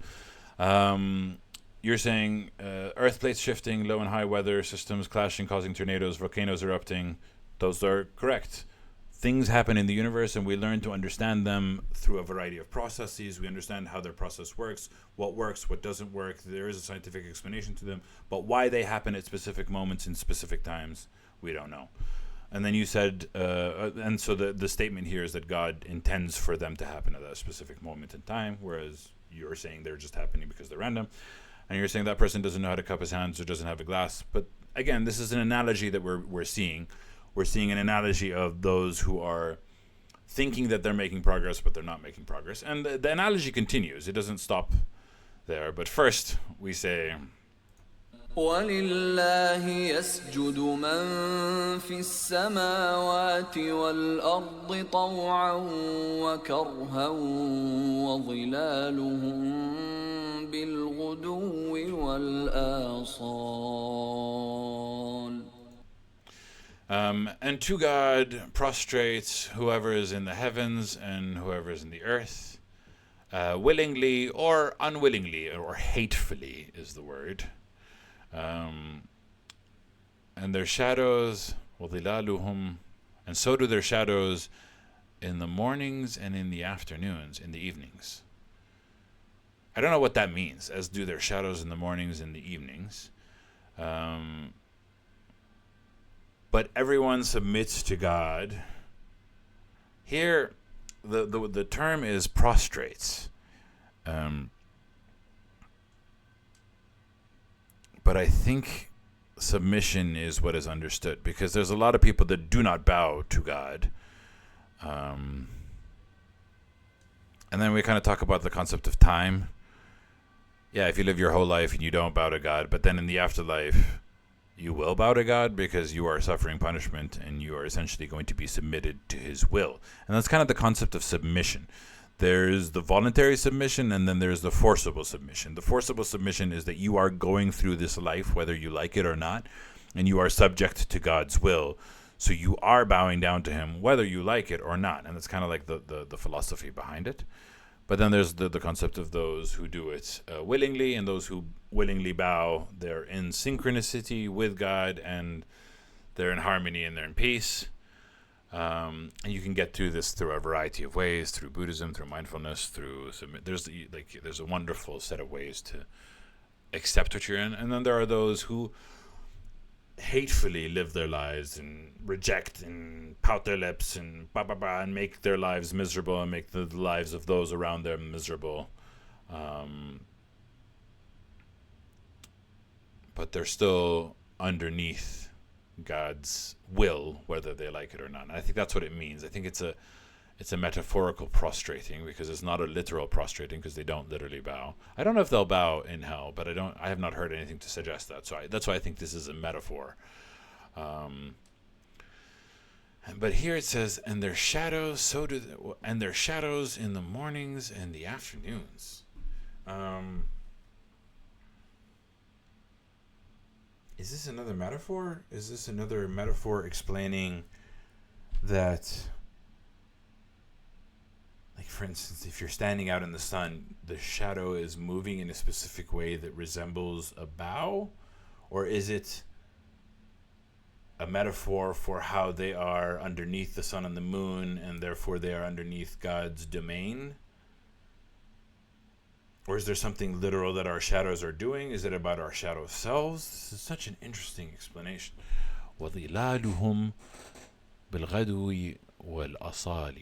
You're saying earth plates shifting, low and high weather systems clashing, causing tornadoes, volcanoes erupting. Those are correct. Things happen in the universe, and we learn to understand them through a variety of processes. We understand how their process works, what doesn't work. There is a scientific explanation to them, but why they happen at specific moments in specific times, we don't know. And then you said, and so the statement here is that God intends for them to happen at that specific moment in time, whereas you're saying they're just happening because they're random. And you're saying that person doesn't know how to cup his hands or doesn't have a glass. But again, this is an analogy that we're seeing. We're seeing an analogy of those who are thinking that they're making progress, but they're not making progress. And the analogy continues. It doesn't stop there. But first, we say, وَلِلَّهِ يَسْجُدُ مَن فِي السَّمَاوَاتِ وَالْأَرْضِ طَوْعًا وَكَرْهًا وَظِلَالُهُم بِالْغُدُوِّ وَالْآصَالِ. And to God prostrates whoever is in the heavens and whoever is in the earth, willingly or unwillingly, or hatefully is the word. And their shadows, وَظِلَالُهُمْ, and so do their shadows in the mornings and in the afternoons, in the evenings. I don't know what that means, as do their shadows in the mornings and the evenings. But everyone submits to God. Here, the term is prostrates. But I think submission is what is understood, because there's a lot of people that do not bow to God. And then we kind of talk about the concept of time. Yeah, if you live your whole life and you don't bow to God, but then in the afterlife, you will bow to God because you are suffering punishment and you are essentially going to be submitted to his will. And that's kind of the concept of submission. There's the voluntary submission, and then there's the forcible submission. The forcible submission is that you are going through this life, whether you like it or not, and you are subject to God's will. So you are bowing down to him, whether you like it or not. And that's kind of like the philosophy behind it. But then there's the concept of those who do it willingly, and those who willingly bow. They're in synchronicity with God, and they're in harmony, and they're in peace. And you can get through this through a variety of ways, through Buddhism, through mindfulness, there's a wonderful set of ways to accept what you're in. And then there are those who hatefully live their lives and reject and pout their lips and and make their lives miserable and make the lives of those around them miserable. But they're still underneath God's will, whether they like it or not. And I think that's what it means. I think it's a metaphorical prostrating, because it's not a literal prostrating, because they don't literally bow. I don't know if they'll bow in hell, but I have not heard anything to suggest that. So that's why I think this is a metaphor. But here it says, and their shadows, and their shadows in the mornings and the afternoons. Is this another metaphor? Is this another metaphor explaining that, like, for instance, if you're standing out in the sun, the shadow is moving in a specific way that resembles a bow? Or is it a metaphor for how they are underneath the sun and the moon, and therefore they are underneath God's domain? Or is there something literal that our shadows are doing? Is it about our shadow selves? This is such an interesting explanation. وَظِلَالُهُمْ بِالْغَدُوِ وَالْأَصَالِ.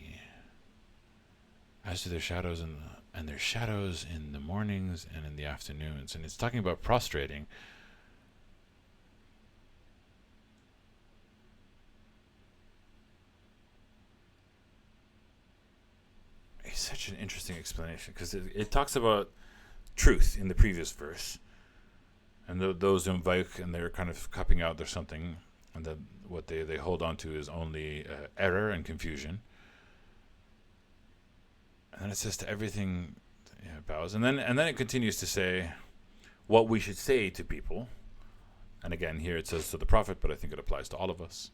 As to their shadows and their shadows in the mornings and in the afternoons. And it's talking about prostrating. It's such an interesting explanation, because it talks about truth in the previous verse, and those who invoke and they're kind of cupping out there's something, and that what they hold on to is only error and confusion. And then it says to everything bows, and then it continues to say what we should say to people. And again, here it says to the prophet, but I think it applies to all of us.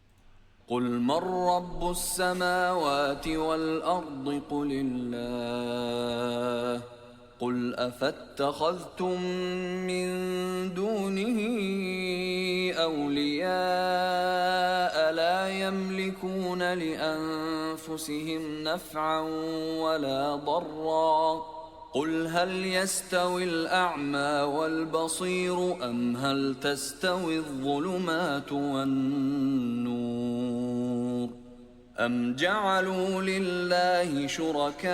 قل من رب السماوات والأرض قل الله قل أفاتخذتم من دونه أولياء لا يملكون لأنفسهم نفعا ولا ضرا قل هل يستوي الأعمى والبصير أم هل تستوي الظلمات والنور أم جعلوا لله شركاء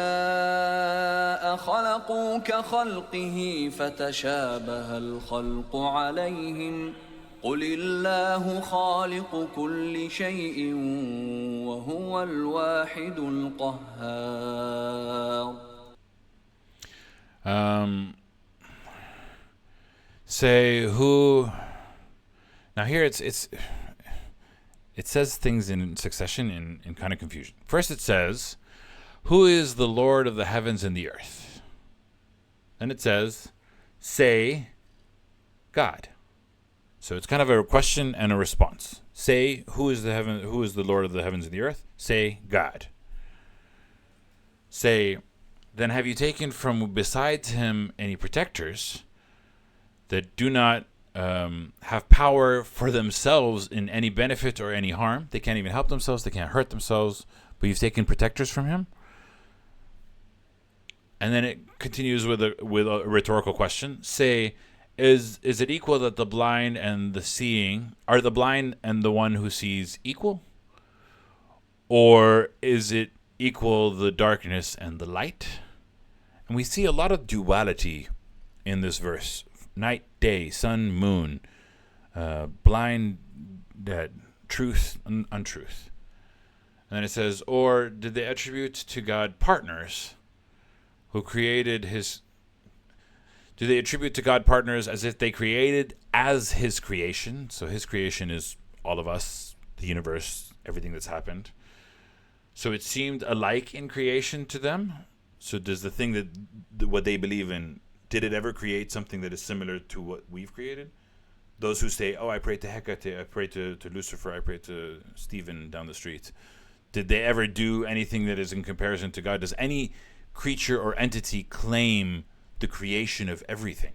خلقوا كخلقه فتشابه الخلق عليهم قل الله خالق كل شيء وهو الواحد القهار. Say who. Now here it says things in succession in kind of confusion. First it says, who is the Lord of the heavens and the earth? Then it says, say God. So it's kind of a question and a response. Say who is the Lord of the heavens and the earth? Say God. Say, then have you taken from besides him any protectors that do not have power for themselves in any benefit or any harm? They can't even help themselves, they can't hurt themselves, but you've taken protectors from him? And then it continues with a rhetorical question. Say, is it equal that the blind and the seeing, are the blind and the one who sees equal? Or is it equal the darkness and the light? And we see a lot of duality in this verse. Night, day, sun, moon, blind, dead, truth, untruth. And then it says, or did they attribute to God partners who created do they attribute to God partners as if they created as his creation? So his creation is all of us, the universe, everything that's happened. So it seemed alike in creation to them. So does the thing that what they believe in, did it ever create something that is similar to what we've created? Those who say, oh, I pray to Hecate, I pray to Lucifer, I pray to Stephen down the street. Did they ever do anything that is in comparison to God? Does any creature or entity claim the creation of everything?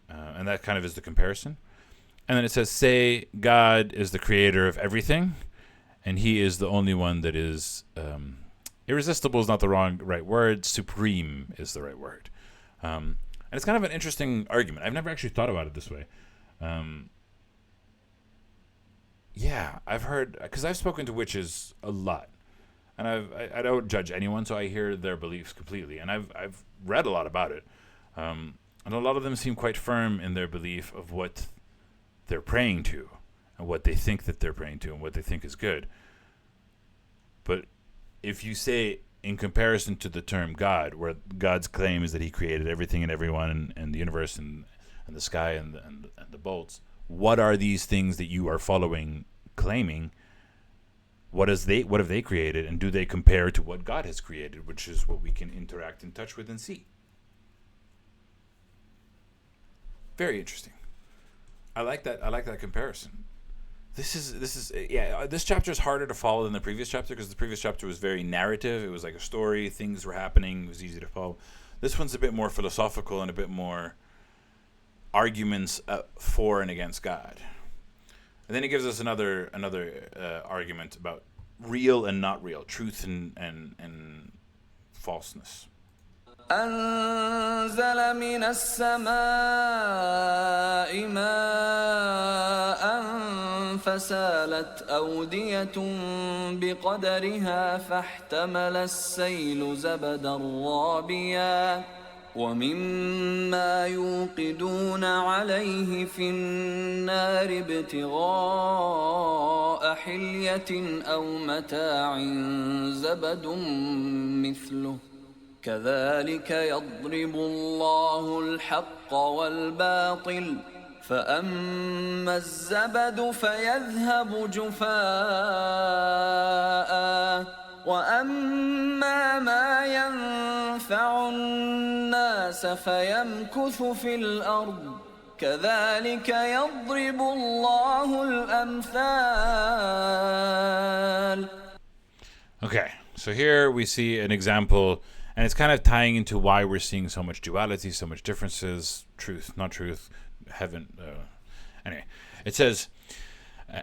And that kind of is the comparison. And then it says, say God is the creator of everything, and he is the only one that is... irresistible is not the right word. Supreme is the right word. And it's kind of an interesting argument. I've never actually thought about it this way. Yeah, I've heard, because I've spoken to witches a lot, and I don't judge anyone, so I hear their beliefs completely, and I've read a lot about it, and a lot of them seem quite firm in their belief of what they're praying to, and what they think that they're praying to, and what they think is good. But if you say, in comparison to the term God, where God's claim is that he created everything and everyone and the universe and the sky and the bolts, what are these things that you are following claiming? what have they created, and do they compare to what God has created, which is what we can interact and touch with and see. Very interesting. I like that comparison. This chapter is harder to follow than the previous chapter, because the previous chapter was very narrative. It was like a story, things were happening, it was easy to follow. This one's a bit more philosophical and a bit more arguments for and against God. And then he gives us another argument about real and not real, truth and falseness. أنزل من السماء ماء فسالت أودية بقدرها فاحتمل السيل زبدا رابيا ومما يوقدون عليه في النار ابتغاء حلية أو متاع زبد مثله كذلك يضرب الله الحق والباطل فأما الزبد فيذهب جفاء وأما ما ينفع الناس فيمكث في الأرض كذلك يضرب الله الأمثال. Okay, so here we see an example, and it's kind of tying into why we're seeing so much duality, so much differences, truth, not truth, heaven. Anyway, it says,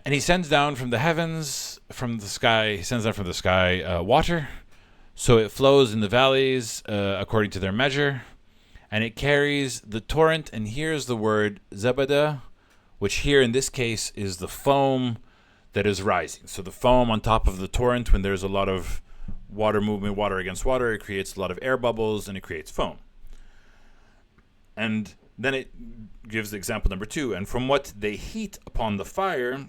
and he sends down from the heavens, from the sky, water, so it flows in the valleys according to their measure, and it carries the torrent, and here's the word zabada, which here in this case is the foam that is rising. So the foam on top of the torrent, when there's a lot of water movement, water against water, it creates a lot of air bubbles and it creates foam. And then it gives example number 2. And from what they heat upon the fire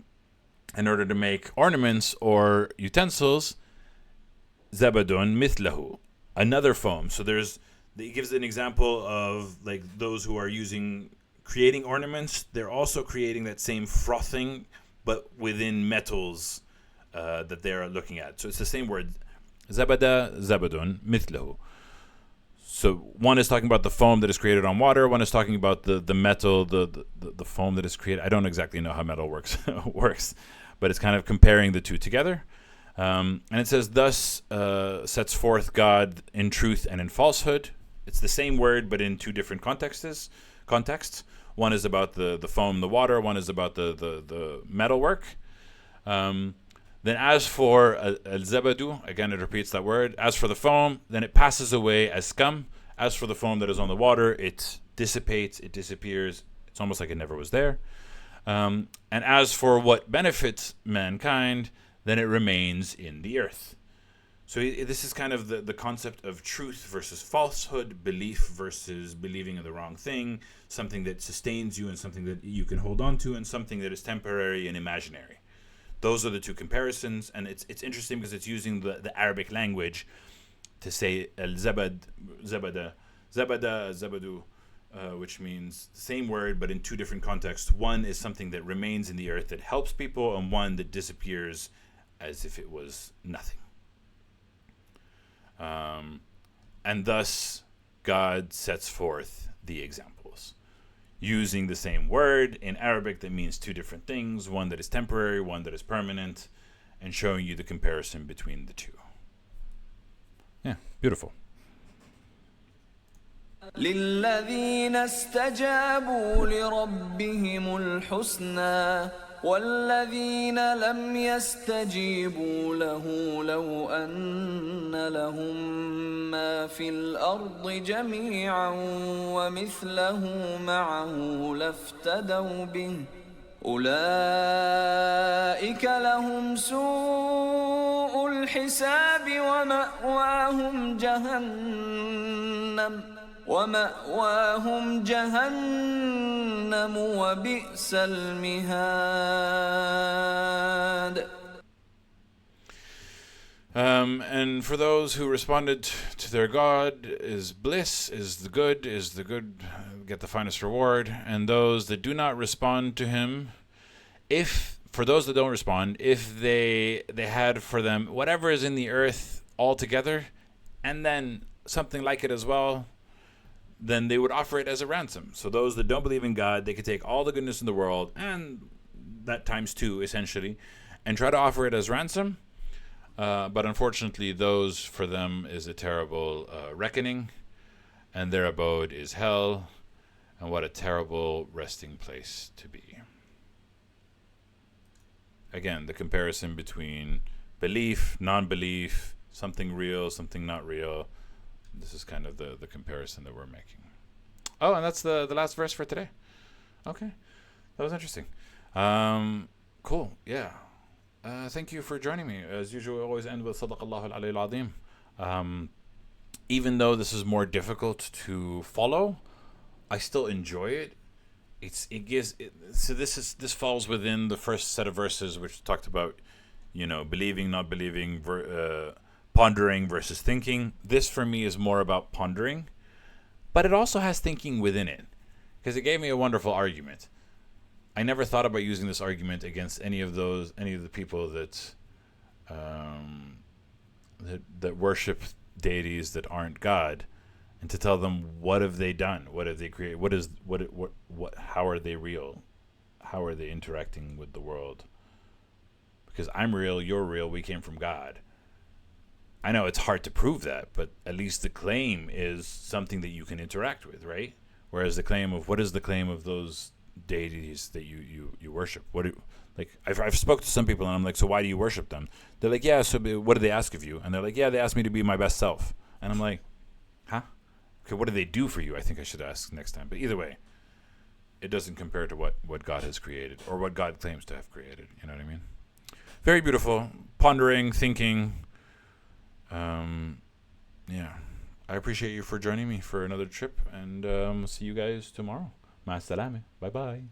in order to make ornaments or utensils, zabadun mithlahu, another foam. So it gives an example of like those who are creating ornaments. They're also creating that same frothing, but within metals that they're looking at. So it's the same word. Zabada, zabadun, mithlahu. So one is talking about the foam that is created on water. One is talking about the metal, the foam that is created. I don't exactly know how metal works, but it's kind of comparing the two together. And it says, thus sets forth God in truth and in falsehood. It's the same word, but in two different contexts. One is about the foam, the water. One is about the metal work. Then as for al-zabadu, again it repeats that word. As for the foam, then it passes away as scum. As for the foam that is on the water, it dissipates, it disappears. It's almost like it never was there. And as for what benefits mankind, then it remains in the earth. So this is kind of the concept of truth versus falsehood, belief versus believing in the wrong thing, something that sustains you and something that you can hold on to, and something that is temporary and imaginary. Those are the two comparisons, and it's interesting because it's using the Arabic language to say zabada, zabadu, which means the same word but in two different contexts. One is something that remains in the earth that helps people, and one that disappears as if it was nothing. And thus God sets forth the examples, using the same word in Arabic that means two different things, one that is temporary, one that is permanent, and showing you the comparison between the two. Yeah, beautiful. للذين استجابوا لربهم الحسنى والذين لم يستجيبوا له لو أن لهم ما في الأرض جميعا ومثله معه لافتدوا به أولئك لهم سوء الحساب ومأواهم جهنم وبئس المهاد. And for those who responded to their God is bliss, is the good get the finest reward. And those that do not respond to him, if for those that don't respond, if they had for them whatever is in the earth altogether, and then something like it as well, then they would offer it as a ransom. So those that don't believe in God, they could take all the goodness in the world, and that times two, essentially, and try to offer it as ransom. But unfortunately, those, for them, is a terrible reckoning, and their abode is hell, and what a terrible resting place to be. Again, the comparison between belief, non-belief, something real, something not real. This is kind of the comparison that we're making. Oh, and that's the last verse for today. Okay. That was interesting. Cool. Yeah. Thank you for joining me. As usual, we always end with Sadaqallahu al-Aliyyul Azim. Even though this is more difficult to follow, I still enjoy it. So this falls within the first set of verses which talked about, believing, not believing, pondering versus thinking. This for me is more about pondering, but it also has thinking within it, because it gave me a wonderful argument. I never thought about using this argument against any of the people that worship deities that aren't God, and to tell them, what have they done? What have they created? How are they real? How are they interacting with the world? Because I'm real, you're real, we came from God. I know it's hard to prove that, but at least the claim is something that you can interact with, right? Whereas what is the claim of those deities that you worship? I've spoke to some people and I'm like, so why do you worship them? They're like, yeah, so what do they ask of you? And they're like, yeah, they asked me to be my best self. And I'm like, huh? Okay, what do they do for you? I think I should ask next time. But either way, it doesn't compare to what God has created, or what God claims to have created. You know what I mean? Very beautiful. Pondering, thinking. Yeah. I appreciate you for joining me for another trip, and see you guys tomorrow. Ma salame. Bye-bye.